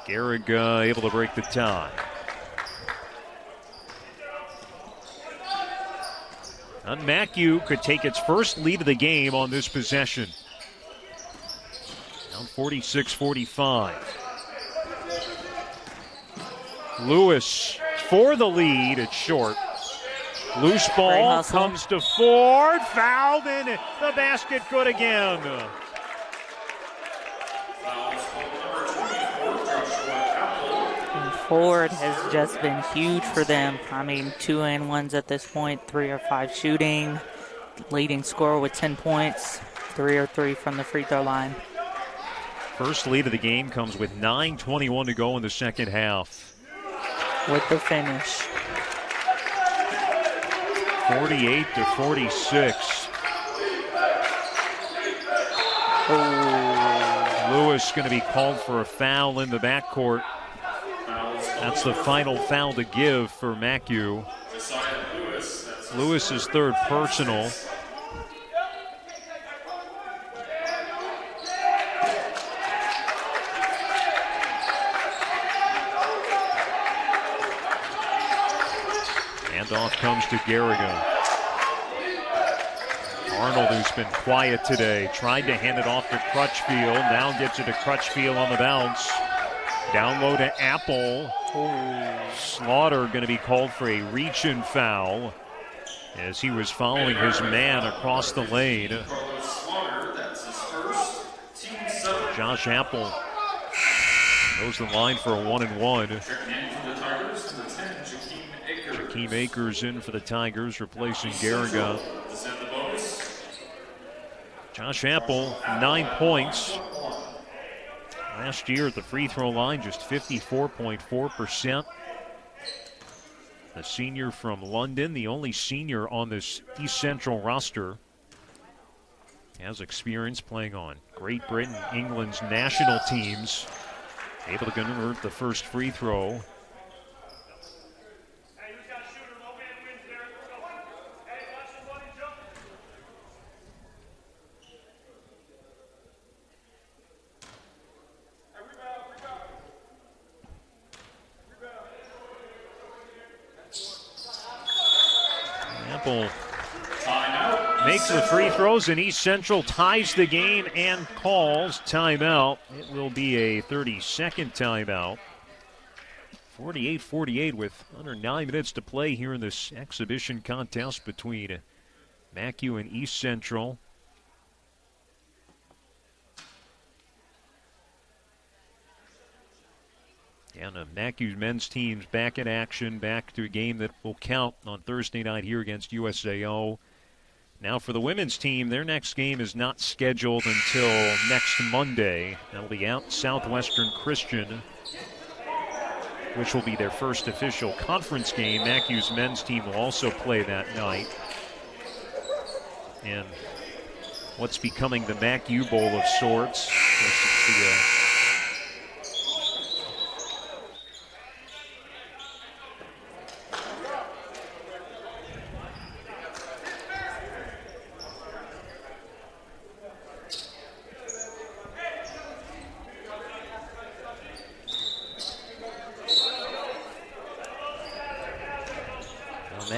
Garriga able to break the tie. And MACU could take its first lead of the game on this possession. Down 46-45. Lewis for the lead. It's short. Loose ball comes to Ford. Fouled in the basket. Good again. And Ford has just been huge for them. I mean, 2-and-1s at this point, 3 or 5 shooting. Leading scorer with 10 points, 3 or 3 from the free throw line. First lead of the game comes with 9:21 to go in the second half. With the finish. 48-46. Oh. Lewis going to be called for a foul in the backcourt. That's the final foul to give for MACU. Lewis's third personal. Handoff comes to Garriga. Arnold, who's been quiet today, tried to hand it off to Crutchfield. Now gets it to Crutchfield on the bounce. Down low to Apple. Slaughter going to be called for a reach-in foul as he was following his man across the lane. Josh Apple goes to the line for a 1-and-1. Jakeem Akers in for the Tigers, replacing Garriga. Josh Apple, 9 points. Last year at the free throw line, just 54.4%. The senior from London, the only senior on this East Central roster. Has experience playing on Great Britain, England's national teams. Able to convert the first free throw. Apple makes the free throws, and East Central ties the game and calls timeout. It will be a 30-second timeout. 48-48 with under 9 minutes to play here in this exhibition contest between MACU and East Central. And MACU's men's team's back in action, back to a game that will count on Thursday night here against USAO. Now for the women's team, their next game is not scheduled until next Monday. That'll be out Southwestern Christian, which will be their first official conference game. MACU's men's team will also play that night. And what's becoming the MACU Bowl of sorts.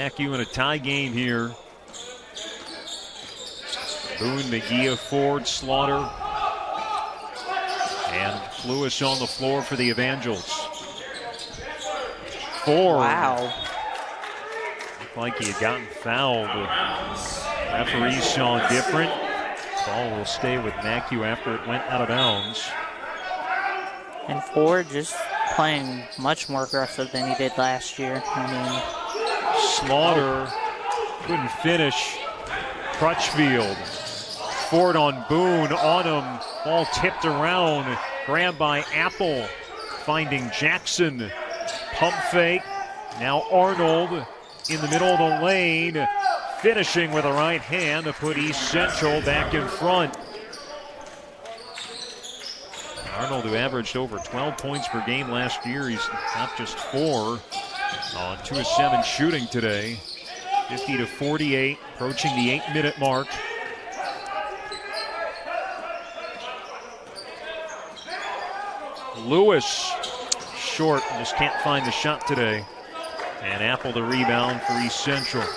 MACU in a tie game here. Boone, McGee, Ford, Slaughter, and Lewis on the floor for the Evangels. Ford. Wow. Looked like he had gotten fouled. Referees saw different. Ball will stay with MACU after it went out of bounds. And Ford just playing much more aggressive than he did last year. I mean, Slaughter couldn't finish. Crutchfield. Ford on Boone, on him. Ball tipped around. Grabbed by Apple. Finding Jackson. Pump fake. Now Arnold in the middle of the lane. Finishing with a right hand to put East Central back in front. Arnold, who averaged over 12 points per game last year, he's got just 4 on 2 of 7 shooting today. 50-48, approaching the 8-minute mark. Lewis, short, just can't find the shot today. And Apple the rebound for East Central.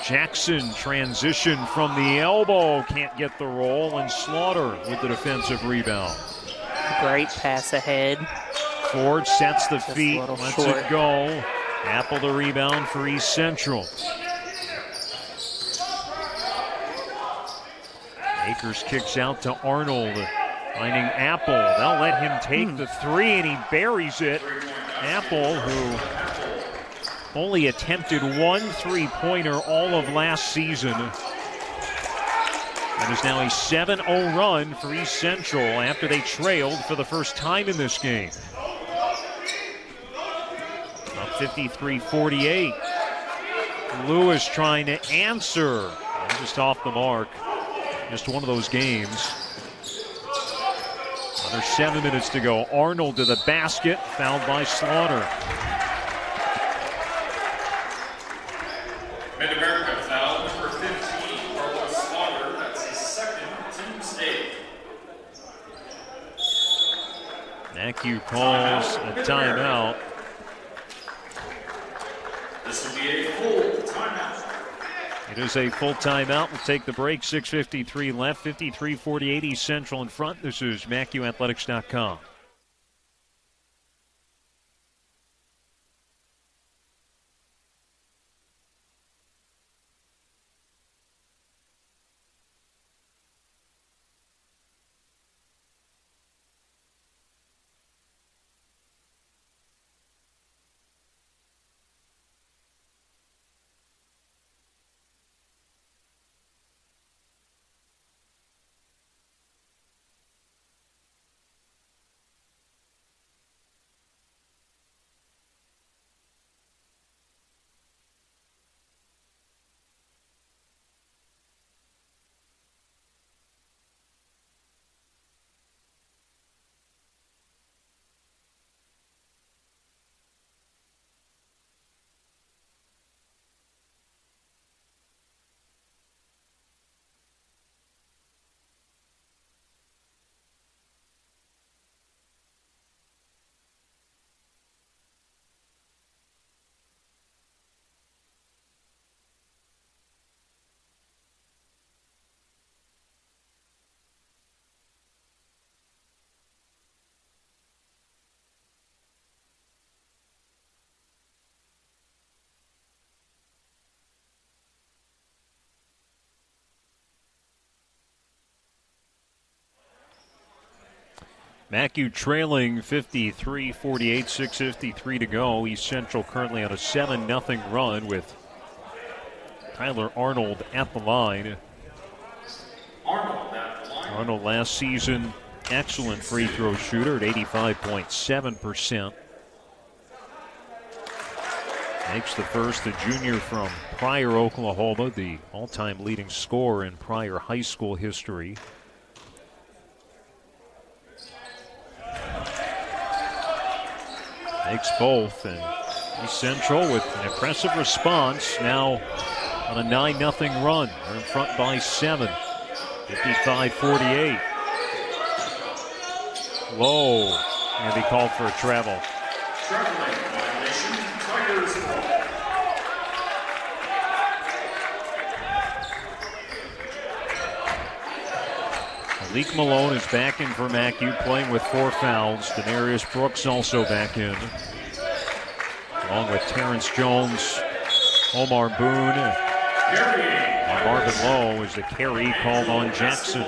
Jackson transition from the elbow, can't get the roll, and Slaughter with the defensive rebound. Great pass ahead. Ford sets the Just feet, a little lets short. it go. Apple the rebound for East Central. Akers kicks out to Arnold, finding Apple. They'll let him take the three, and he buries it. Apple, who only attempted 1 3-pointer all of last season. That is now a 7-0 run for East Central after they trailed for the first time in this game. Up 53-48. Lewis trying to answer. Just off the mark. Just one of those games. Another 7 minutes to go. Arnold to the basket, fouled by Slaughter. Mid-America foul number 15, Carlos Slaughter. That's his second, team's 8th. MACU calls a timeout. This will be a full timeout. It is a full timeout. We'll take the break. 6:53 left. 53-48 East Central in front. This is MACUathletics.com. MACU trailing 53-48, 6:53 to go. East Central currently on a 7-0 run with Tyler Arnold at the line. Arnold last season, excellent free throw shooter at 85.7%. Makes the first, a junior from Pryor, Oklahoma, the all-time leading scorer in Pryor high school history. Makes both, and East Central with an impressive response now on a 9-0 run. They're in front by 7, 55-48. Low, and he called for a travel. Traveling by violation, Tigers ball. Malik Malone is back in for MACU, playing with 4 fouls. Denarius Brooks also back in, along with Terrence Jones, Omar Boone. Marvin Lowe is the carry called on Jackson.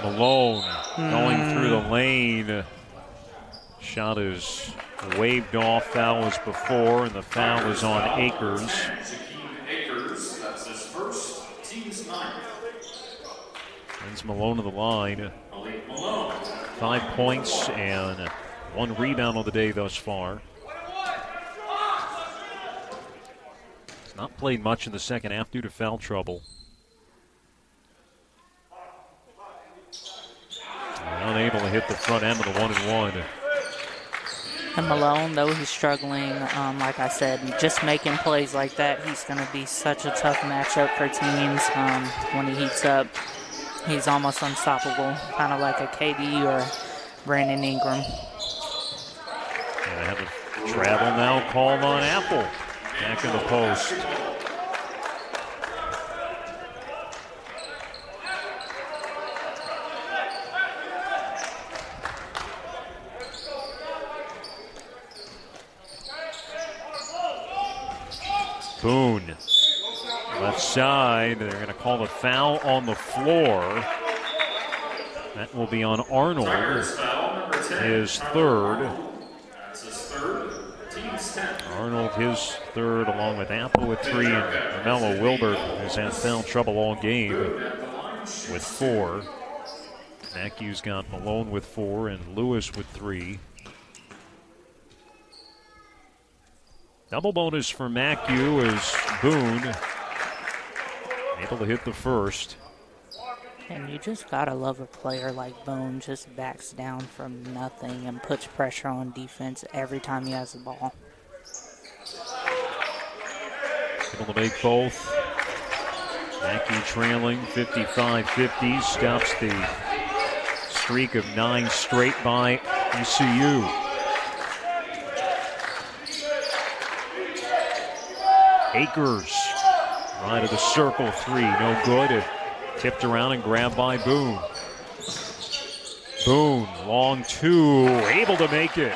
Malone going through the lane. Shot is waved off. Foul was before, and the foul is on Akers. Akers, that's his first, team's 9th. Sends Malone to the line. Malik Malone. 5 points and 1 rebound on the day thus far. He's not played much in the second half due to foul trouble. Unable to hit the front end of the 1-and-1. And Malone, though he's struggling, like I said, just making plays like that, he's going to be such a tough matchup for teams when he heats up. He's almost unstoppable, kind of like a KD or Brandon Ingram. And I have a travel now called on Apple. Back in the post. Boone, left side. They're going to call the foul on the floor. That will be on Arnold, his third. That's his third, team's 10th. Arnold, his third, along with Apple with 3, and Mello Wilbert has had foul trouble all game with 4. MACU's got Malone with 4 and Lewis with 3. Double bonus for MACU is Boone able to hit the first. And you just got to love a player like Boone, just backs down from nothing and puts pressure on defense every time he has the ball. Able to make both. MACU trailing 55-50, stops the streak of 9 straight by ECU. Akers, right of the circle 3, no good. It tipped around and grabbed by Boone. Boone, long 2, able to make it.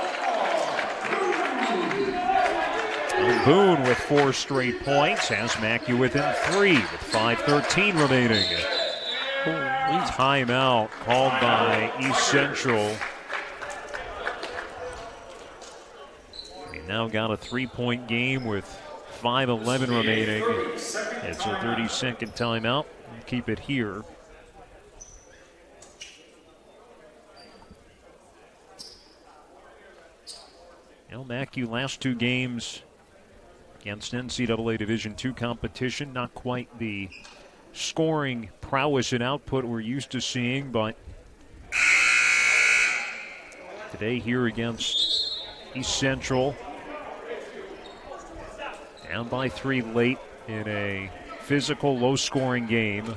And Boone with 4 straight points, has MACU within 3 with 5:13 remaining. Timeout called by East Central. We now got a 3-point game with 5:11 remaining. It's a 30-second timeout. We'll keep it here. Now MACU last 2 games against NCAA Division II competition. Not quite the scoring prowess and output we're used to seeing, but today here against East Central, down by 3 late in a physical, low-scoring game.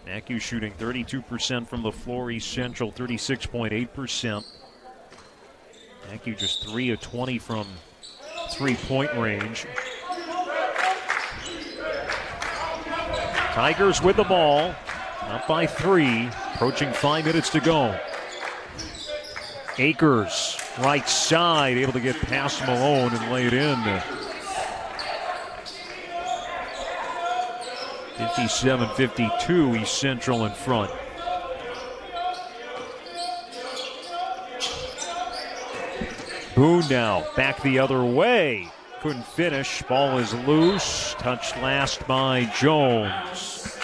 MACU shooting 32% from the floor, East Central 36.8%. MACU just 3 of 20 from 3-point range. Tigers with the ball. Up by 3, approaching 5 minutes to go. Akers, right side, able to get past Malone and lay it in. 57-52, East Central in front. Boone now, back the other way. Couldn't finish, ball is loose. Touched last by Jones.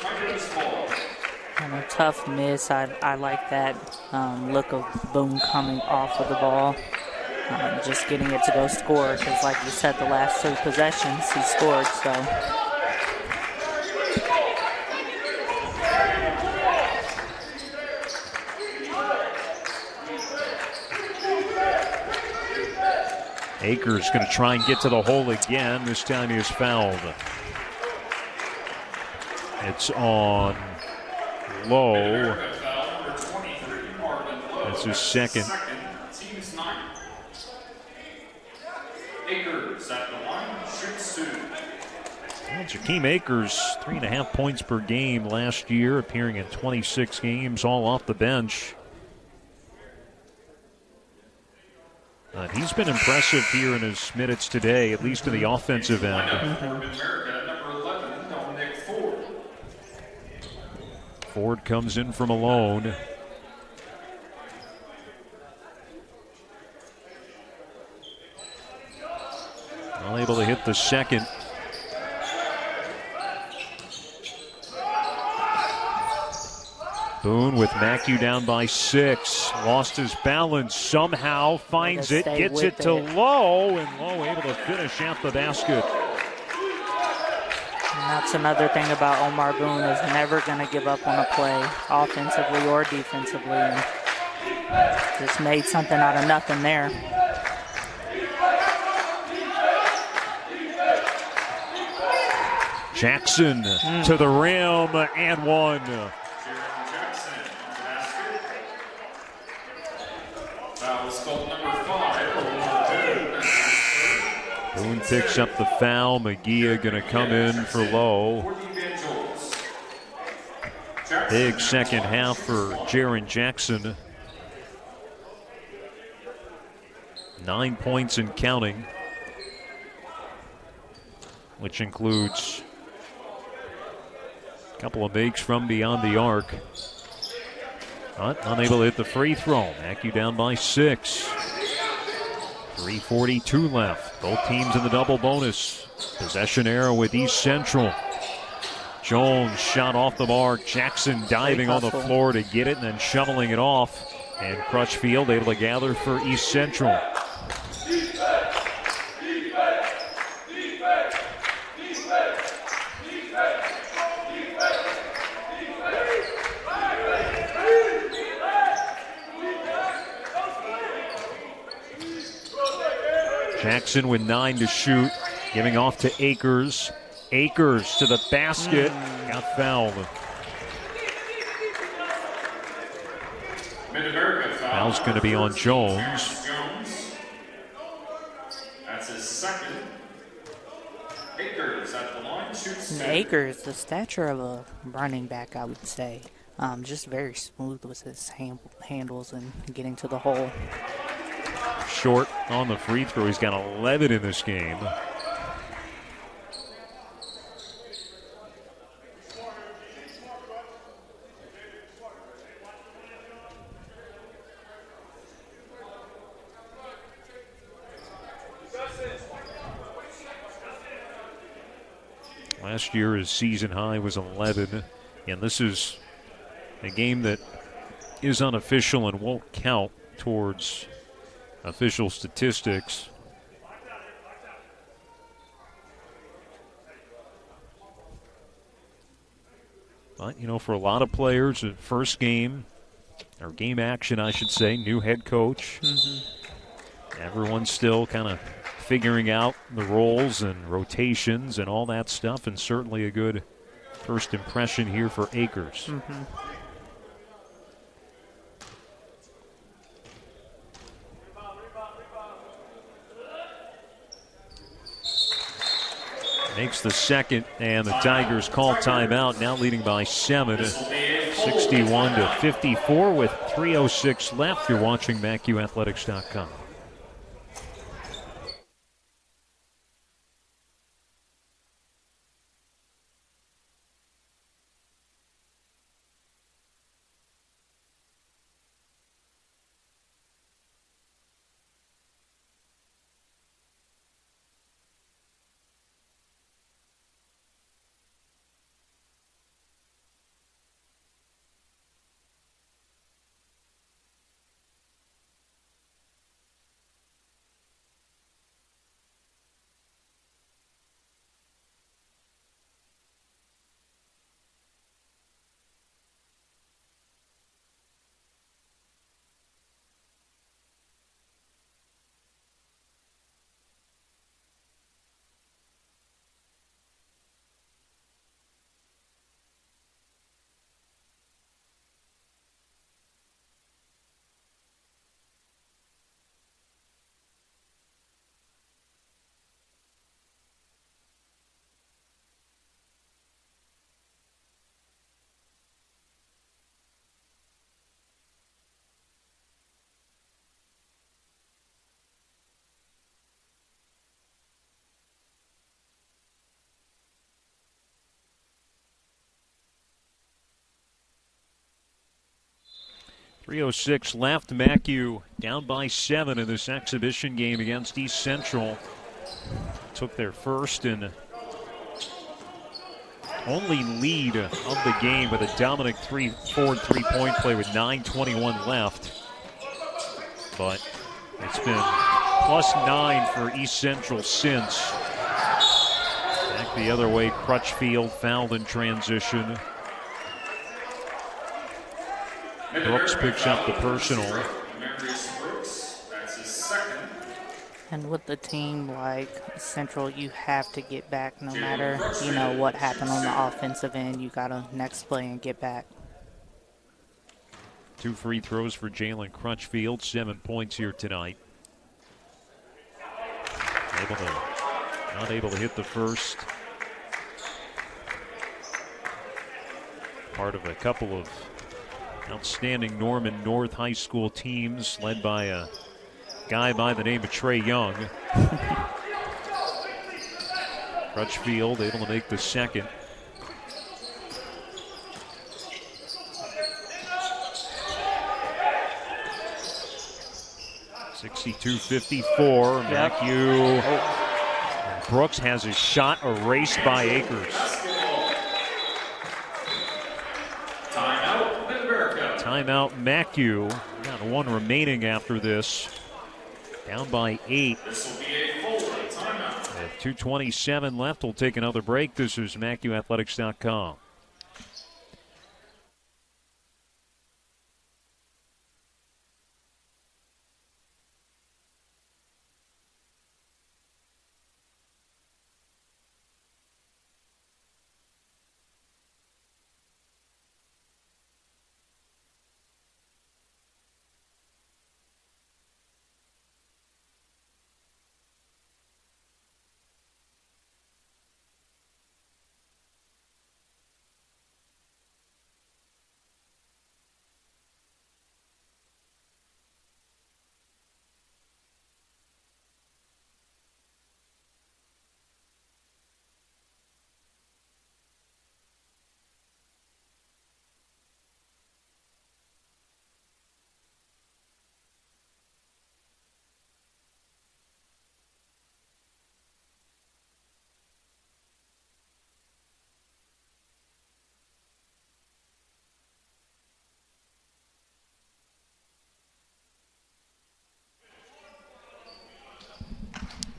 And a tough miss. I like that look of Boone coming off of the ball. just getting it to go score because, like you said, the last 3 possessions he scored. So Akers going to try and get to the hole again. This time he is fouled. It's on Lowe. That's his second. Team's 9. Akers at the line, shoots 2. Well, Jakeem Akers, 3.5 points per game last year, appearing in 26 games, all off the bench. He's been impressive here in his minutes today, at least in the offensive end. Ford comes in from alone. Unable to hit the second. Boone with MACU down by 6. Lost his balance somehow. Finds it. Gets it to Lowe. And Lowe able to finish at the basket. And that's another thing about Omar Boone is never going to give up on a play, offensively or defensively. And just made something out of nothing there. Jackson to the rim and one. Boone picks up the foul. McGee going to come in for Lowe. Big second half for Jaren Jackson. 9 points and counting, which includes a couple of makes from beyond the arc. But unable to hit the free throw. MACU down by 6. 3:42 left. Both teams in the double bonus. Possession error with East Central. Jones shot off the mark. Jackson diving on the floor to get it and then shoveling it off. And Crutchfield able to gather for East Central. Jackson with 9 to shoot, giving off to Akers. Akers to the basket, got fouled. Foul's going to be on Jones. That's his second. Akers at the line, shoots 2. Akers, the stature of a running back, I would say. Just very smooth with his handles and getting to the hole. Short on the free throw. He's got 11 in this game. Last year his season high was 11, and this is a game that is unofficial and won't count towards official statistics. But, you know, for a lot of players, the first game, or game action, I should say, new head coach. Everyone's still kind of figuring out the roles and rotations and all that stuff, and certainly a good first impression here for Akers. Makes the second, and the Tigers call timeout, now leading by 7, 61 to 54 with 3:06 left. You're watching MACUathletics.com. 3:06 left. MACU down by 7 in this exhibition game against East Central. Took their first and only lead of the game with a dominant forward three-point play with 9:21 left. But it's been +9 for East Central since. Back the other way, Crutchfield fouled in transition. Brooks picks up the personal. That's his second. And with the team like Central, you have to get back no matter, what happened on the offensive end. You got to next play and get back. 2 free throws for Jalen Crutchfield, 7 points here tonight. Not able to hit the first. Part of a couple of outstanding Norman North High School teams led by a guy by the name of Trey Young. Crutchfield able to make the second. (62-54). MACU. Brooks has his shot erased by Akers. Timeout MACU. Got 1 remaining after this. Down by 8. This will be a full timeout. With 2:27 left, we'll take another break. This is MACUathletics.com.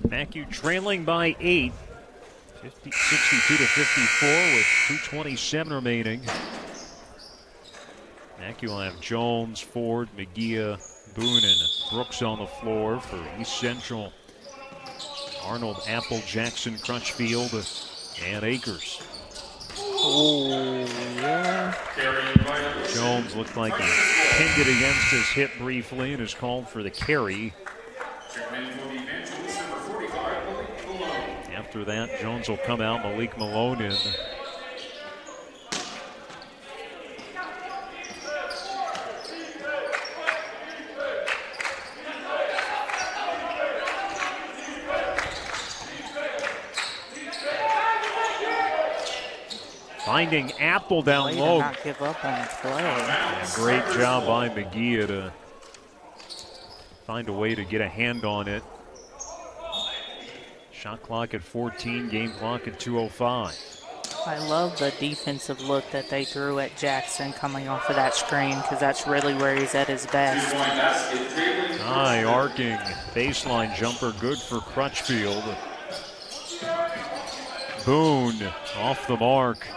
MACU trailing by 8, 62-54 with 2:27 remaining. MACU will have Jones, Ford, McGee, Boone, and Brooks on the floor for East Central. Arnold, Apple, Jackson, Crutchfield, and Akers. Oh, yeah. Jones looked like he pinned it against his hip briefly and is called for the carry. After that, Jones will come out, Malik Malone in. Finding Apple down Way low. to not give up on the play. Yeah, great job by McGee to find a way to get a hand on it. Shot clock at 14, game clock at 2:05. I love the defensive look that they threw at Jackson coming off of that screen because that's really where he's at his best. High arcing baseline jumper, good for Crutchfield. Boone off the mark.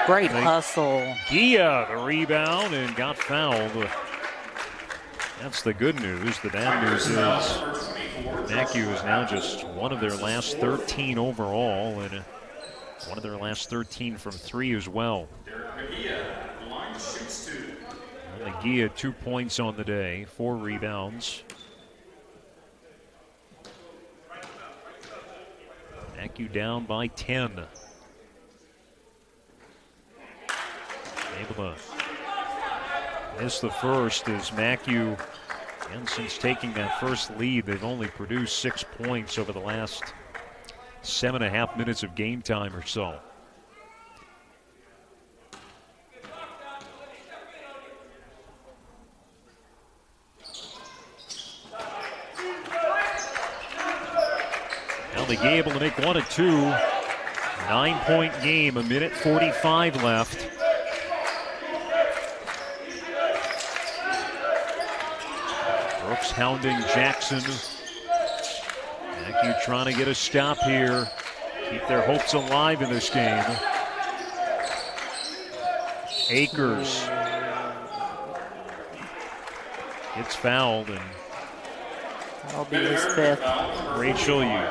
Great hustle. Gia the rebound and got fouled. That's the good news. The bad news is MACU is now just one of their last 13 overall and one of their last 13 from 3 as well. McGee 2 points on the day, 4 rebounds. MACU down by 10. Able to miss the first as MACU, and since taking that first lead, they've only produced 6 points over the last 7.5 minutes of game time or so. Well, they able to make one of two. 9-point game, 1:45 left. Brooks hounding Jackson. MACU trying to get a stop here. Keep their hopes alive in this game. Akers gets fouled, and that'll be his fifth. Rachel, you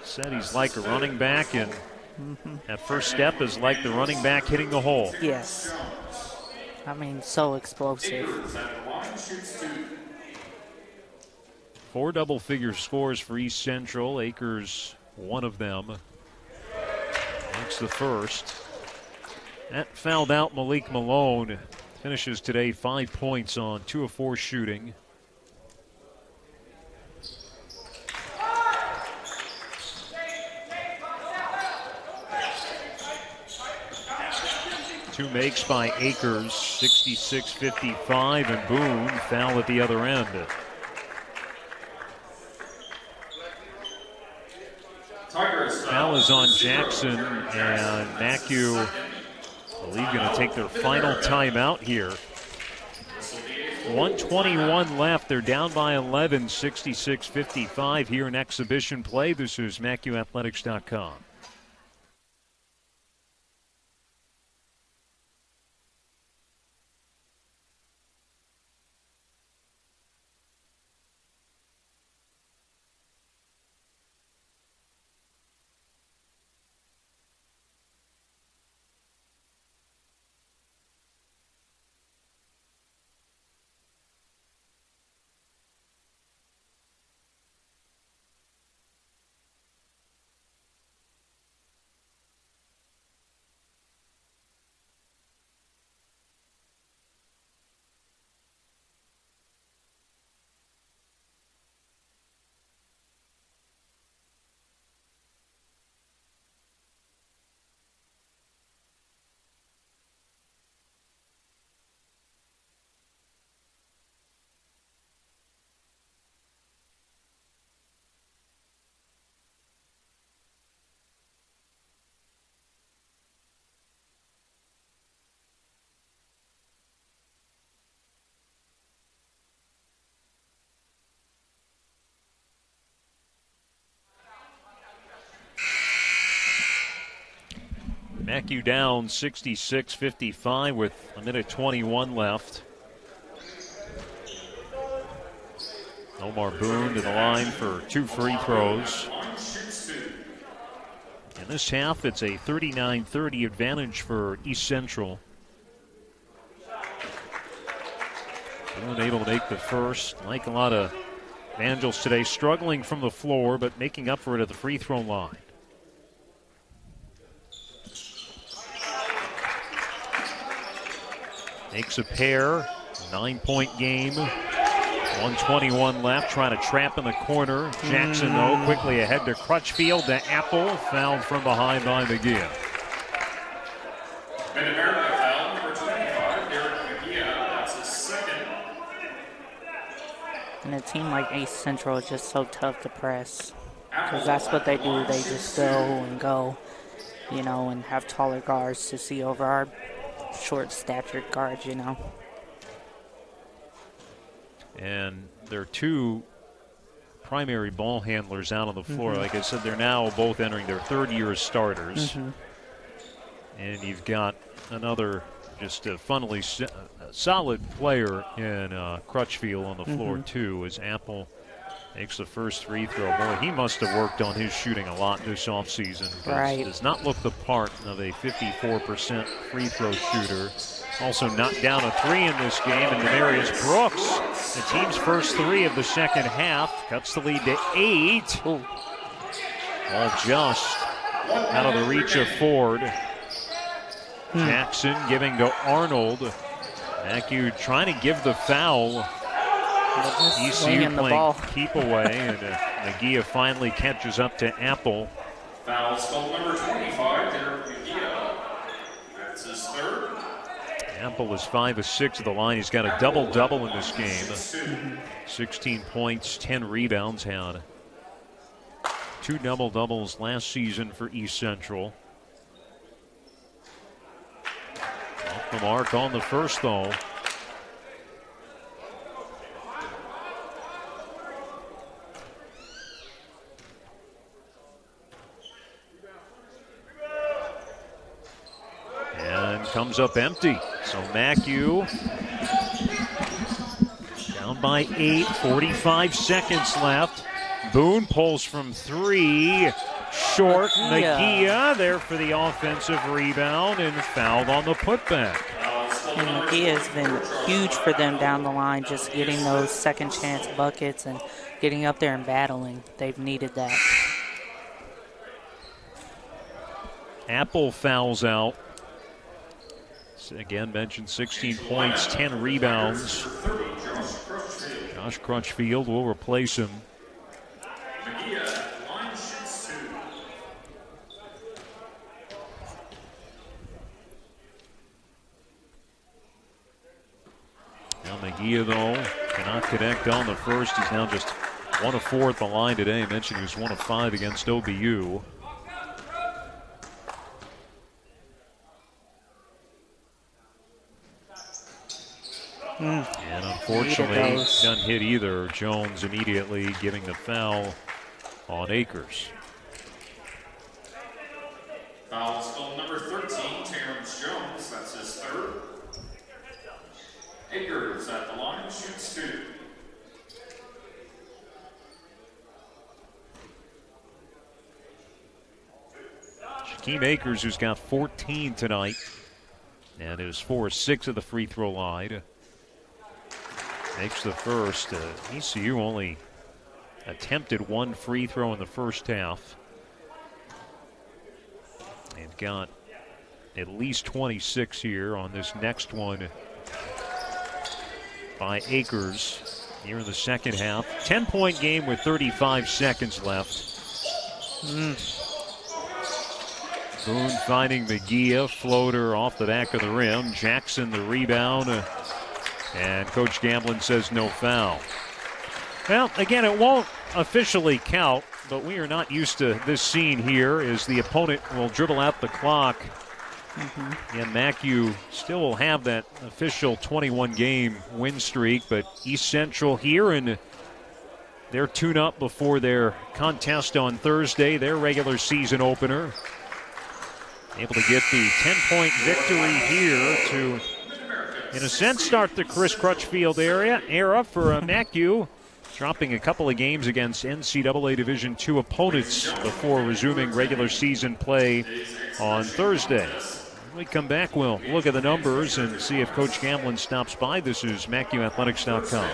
said he's like a running back, and that first step is like the running back hitting the hole. Yes. I mean, so explosive. 4 double-figure scores for East Central. Akers, one of them. Makes the first. That fouled out Malik Malone. Finishes today 5 points on 2 of 4 shooting. Two makes by Akers, 66-55, and Boone foul at the other end. Foul is on Jackson, and MACU, I believe, going to take their final timeout here. 1:21 left. They're down by 11, 66-55 here in exhibition play. This is MACUathletics.com. MACU down 66-55 with 1:21 left. Omar Boone to the line for 2 free throws. In this half, it's a 39-30 advantage for East Central. Boone able to make the first. Like a lot of Evangels today, struggling from the floor, but making up for it at the free throw line. Makes a pair, 9-point game, 1:21 left, trying to trap in the corner. Jackson, though, quickly ahead to Crutchfield, to Apple, fouled from behind by McGee. Mid-America foul number 25, Derek McGee, that's his second. And a team like East Central is just so tough to press, because that's what they do. They just go and go, you know, and have taller guards to see over our short-statured guards, you know. And there are 2 primary ball handlers out on the floor. Like I said, they're now both entering their 3rd year as starters. And you've got another just a funnily solid player in Crutchfield on the floor, too, as Apple makes the first free throw. Boy, he must have worked on his shooting a lot this offseason. Right. Does not look the part of a 54% free throw shooter. Also knocked down a 3 in this game, and Demarius Brooks, the team's first 3 of the second half, cuts the lead to 8. Ooh. All just out of the reach of Ford. Jackson giving to Arnold. MACU trying to give the foul. ECU playing keep away, and McGee finally catches up to Apple. Foul spelled number 25, Derek McGee. That's his 3rd. Apple is 5 of 6 at the line. He's got a double-double in this game. 16 points, 10 rebounds. Had 2 double-doubles last season for East Central. Off the mark on the first, though. And comes up empty. So MACU down by 8, 45 seconds left. Boone pulls from 3. Short. Magia there for the offensive rebound and fouled on the putback. And Magia has been huge for them down the line, just getting those second chance buckets and getting up there and battling. They've needed that. Apple fouls out. Again, mentioned 16 points, 10 rebounds. Josh Crutchfield will replace him. Now Magia, though, cannot connect on the first. He's now just 1 of 4 at the line today. I mentioned he was 1 of 5 against OBU. And unfortunately, doesn't hit either. Jones immediately giving the foul on Akers. Foul is goal number 13, Terrence Jones. That's his third. Akers at the line, shoots 2. Shaquem Akers, who's got 14 tonight, and is 4-6 of the free throw line. Makes the first. ECU only attempted 1 free throw in the first half. They've got at least 26 here on this next one by Akers here in the second half. 10-point game with 35 seconds left. Boone finding Magia, floater off the back of the rim. Jackson the rebound. And Coach Gamblin says no foul. Well, again, it won't officially count, but we are not used to this scene here as the opponent will dribble out the clock. And MACU still will have that official 21-game win streak, but East Central here in their tune-up before their contest on Thursday, their regular season opener. Able to get the 10-point victory here to, in a sense, start the Chris Crutchfield era for MACU, dropping a couple of games against NCAA Division II opponents before resuming regular season play on Thursday. When we come back, we'll look at the numbers and see if Coach Gamblin stops by. This is MACUathletics.com.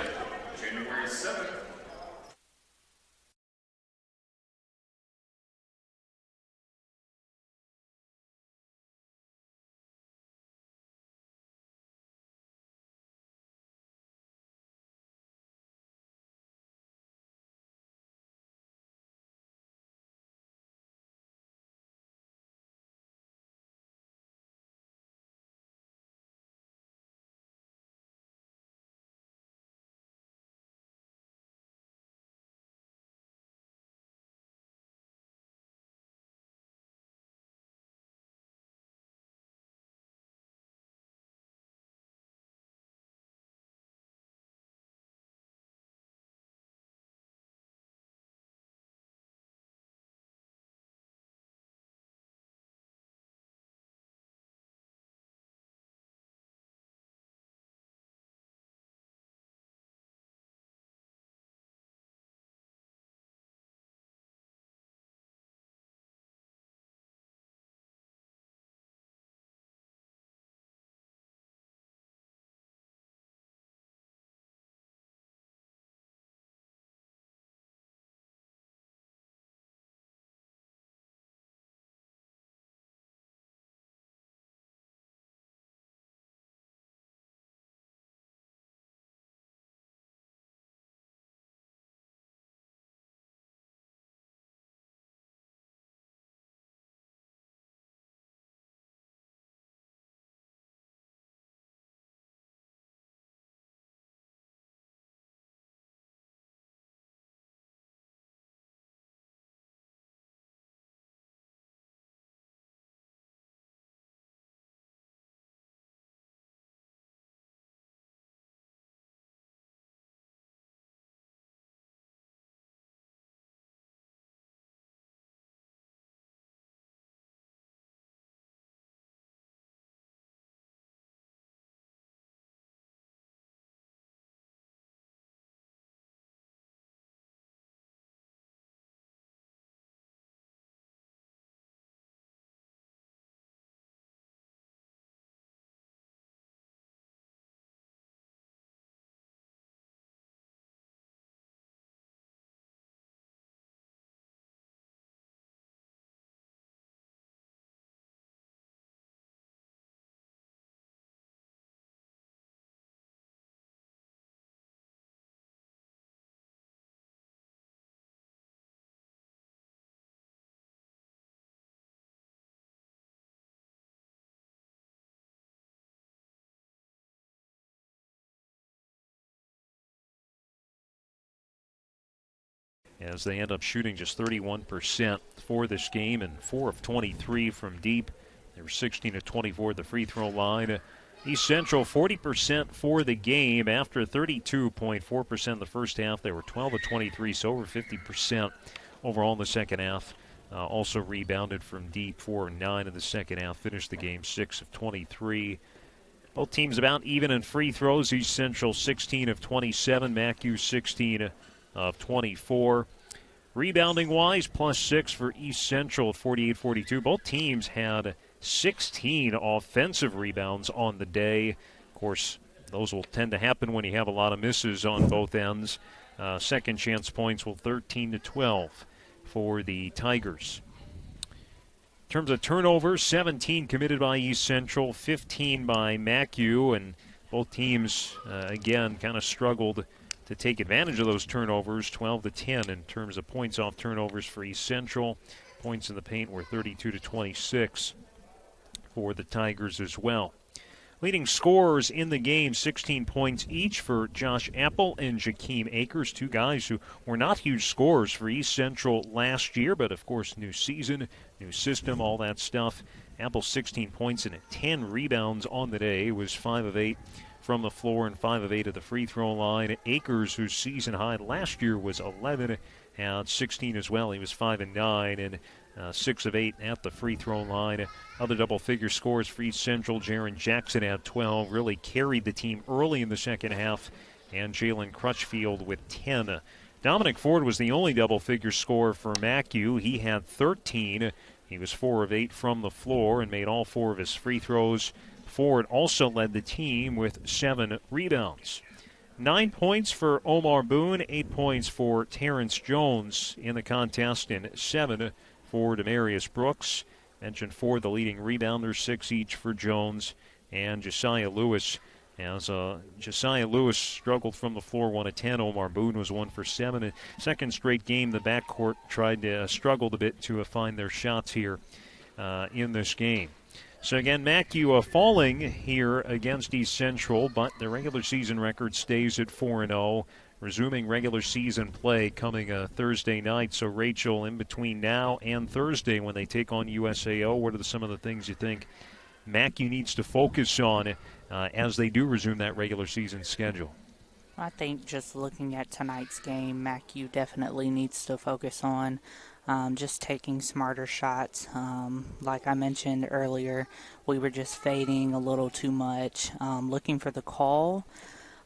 as they end up shooting just 31% for this game and 4 of 23 from deep. They were 16 of 24 at the free throw line. East Central 40% for the game after 32.4% in the first half. They were 12 of 23, so over 50% overall in the second half. Also rebounded from deep, 4 of 9 in the second half. Finished the game 6 of 23. Both teams about even in free throws. East Central 16 of 27, MACU 16 of 24. Rebounding-wise, +6 for East Central at 48-42. Both teams had 16 offensive rebounds on the day. Of course, those will tend to happen when you have a lot of misses on both ends. Second chance points will 13-12 for the Tigers. In terms of turnovers, 17 committed by East Central, 15 by MACU, and both teams, again, kind of struggled to take advantage of those turnovers, 12-10 in terms of points off turnovers for East Central. Points in the paint were 32-26 for the Tigers as well. Leading scorers in the game, 16 points each for Josh Apple and Jakeem Akers, two guys who were not huge scorers for East Central last year, but of course new season, new system, all that stuff. Apple 16 points and 10 rebounds on the day, was 5 of 8 from the floor and 5 of 8 at the free throw line. Akers, whose season high last year was 11, had 16 as well. He was 5 and 9 and 6 of 8 at the free throw line. Other double-figure scores for East Central. Jaron Jackson had 12, really carried the team early in the second half, and Jalen Crutchfield with 10. Dominic Ford was the only double-figure scorer for MACU. He had 13. He was 4 of 8 from the floor and made all 4 of his free throws. Ford also led the team with 7 rebounds. 9 points for Omar Boone, 8 points for Terrence Jones in the contest, and 7 for Demarius Brooks. Mentioned Ford, the leading rebounder, 6 each for Jones and Josiah Lewis. As Josiah Lewis struggled from the floor, 1 of 10. Omar Boone was 1 for 7. Second straight game, the backcourt struggled a bit to find their shots here in this game. So again, MACU falling here against East Central, but the regular season record stays at 4-0. Resuming regular season play coming Thursday night. So, Rachel, in between now and Thursday when they take on USAO, what are some of the things you think MACU needs to focus on as they do resume that regular season schedule? I think just looking at tonight's game, MACU definitely needs to focus on just taking smarter shots. Like I mentioned earlier, we were just fading a little too much, looking for the call.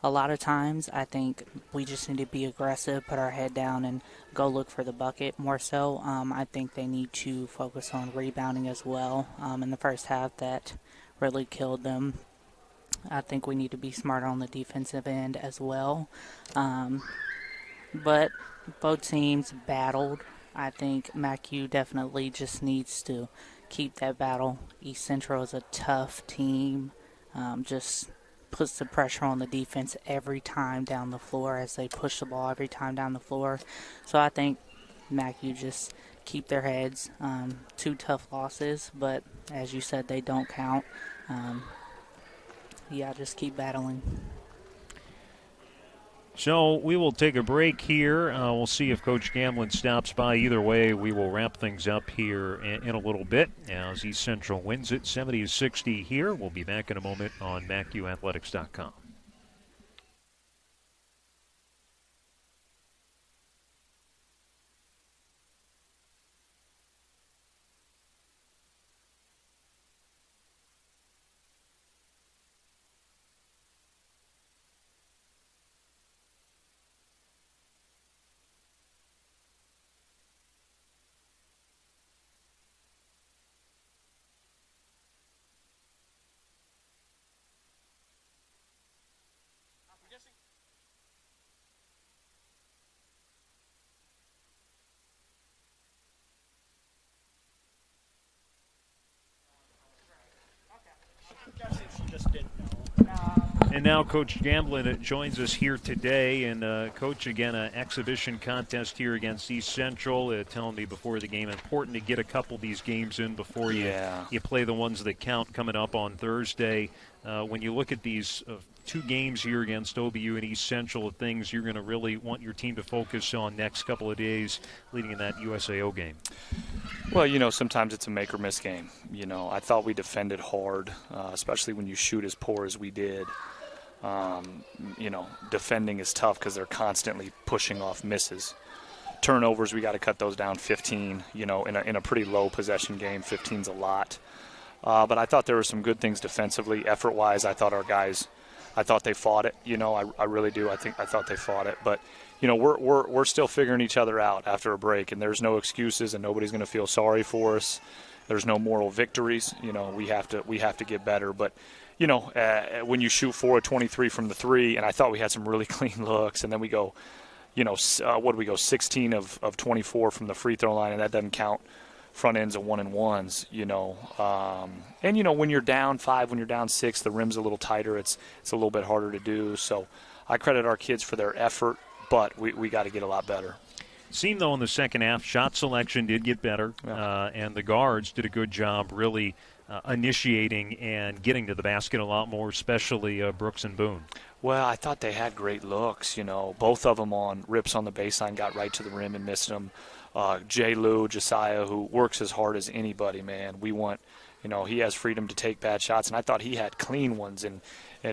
A lot of times, I think we just need to be aggressive, put our head down, and go look for the bucket more so. I think they need to focus on rebounding as well. In the first half, that really killed them. I think we need to be smarter on the defensive end as well. But both teams battled. I think MACU definitely just needs to keep that battle. East Central is a tough team. Just puts the pressure on the defense every time down the floor as they push the ball every time down the floor. So I think MACU just keep their heads. 2 tough losses, but as you said, they don't count. Just keep battling. So we will take a break here. We'll see if Coach Gamlin stops by. Either way, we will wrap things up here in a little bit as East Central wins it 70-60 here. We'll be back in a moment on MACUathletics.com. And now Coach Gamblin joins us here today. And, Coach, again, an exhibition contest here against East Central. Telling me before the game, important to get a couple of these games in before you play the ones that count coming up on Thursday. When you look at these 2 games here against OBU and East Central, things you're going to really want your team to focus on next couple of days leading in that USAO game? Well, sometimes it's a make or miss game. I thought we defended hard, especially when you shoot as poor as we did. Defending is tough because they're constantly pushing off misses. Turnovers, we got to cut those down 15. In a pretty low possession game, 15's a lot. But I thought there were some good things defensively. Effort-wise, I thought our guys, they fought it. I really do. I thought they fought it. But we're still figuring each other out after a break, and there's no excuses, and nobody's going to feel sorry for us. There's no moral victories. We have to get better. But when you shoot 4 of 23 from the 3, and I thought we had some really clean looks, and then we go, 16 of 24 from the free throw line, and that doesn't count front ends of 1-and-1s, when you're down 5, when you're down 6, the rim's a little tighter. It's a little bit harder to do. So I credit our kids for their effort, but we got to get a lot better. Seemed, though, in the second half, shot selection did get better, and the guards did a good job really initiating and getting to the basket a lot more, especially Brooks and Boone. Well, I thought they had great looks. Both of them on rips on the baseline got right to the rim and missed them. Josiah, who works as hard as anybody, man. We want, he has freedom to take bad shots, and I thought he had clean ones and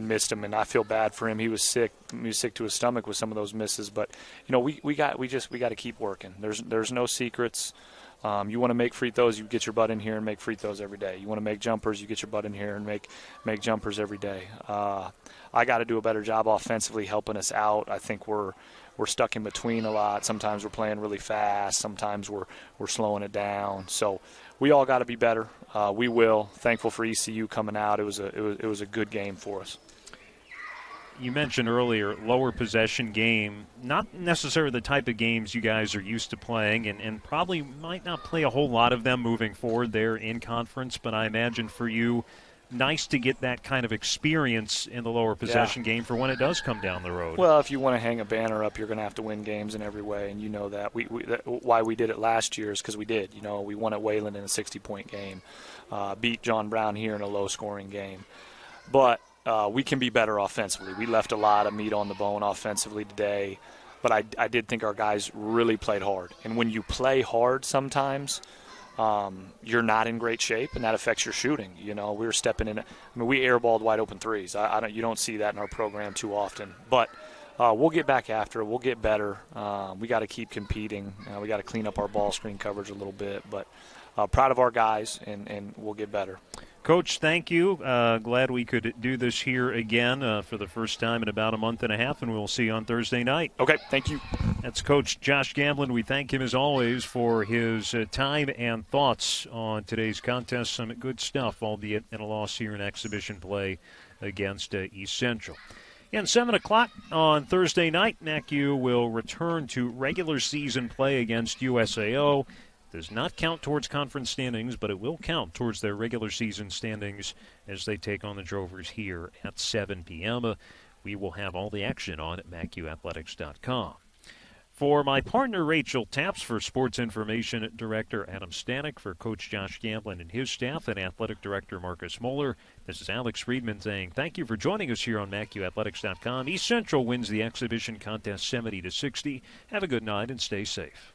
missed them, and I feel bad for him. He was sick. He was sick to his stomach with some of those misses, but we got to keep working. There's no secrets. You want to make free throws, you get your butt in here and make free throws every day. You want to make jumpers, you get your butt in here and make jumpers every day. I got to do a better job offensively helping us out. I think we're stuck in between a lot. Sometimes we're playing really fast. Sometimes we're slowing it down. So we all got to be better. We will. Thankful for ECU coming out. It was a good game for us. You mentioned earlier, lower possession game, not necessarily the type of games you guys are used to playing, and probably might not play a whole lot of them moving forward there in conference, but I imagine for you, nice to get that kind of experience in the lower possession game for when it does come down the road. Well, if you want to hang a banner up, you're going to have to win games in every way, and you know that. Why we did it last year is because we did. We won at Wayland in a 60-point game, beat John Brown here in a low-scoring game. But we can be better offensively. We left a lot of meat on the bone offensively today, but I did think our guys really played hard. And when you play hard sometimes, you're not in great shape, and that affects your shooting. We were stepping in. We airballed wide open threes. You don't see that in our program too often. But we'll get back after it. We'll get better. We got to keep competing. We got to clean up our ball screen coverage a little bit. But proud of our guys, and we'll get better. Coach, thank you. Glad we could do this here again for the first time in about a month and a half, and we'll see you on Thursday night. Okay, thank you. That's Coach Josh Gamblin. We thank him, as always, for his time and thoughts on today's contest. Some good stuff, albeit in a loss here in exhibition play against East Central. And 7 o'clock on Thursday night, MACU will return to regular season play against USAO. Does not count towards conference standings, but it will count towards their regular season standings as they take on the Drovers here at 7 p.m. We will have all the action on at MACUathletics.com. For my partner, Rachel Taps, for Sports Information Director Adam Stanek, for Coach Josh Gamblin and his staff, and Athletic Director Marcus Moeller, this is Alex Friedman saying thank you for joining us here on MACUathletics.com. East Central wins the exhibition contest 70-60. Have a good night and stay safe.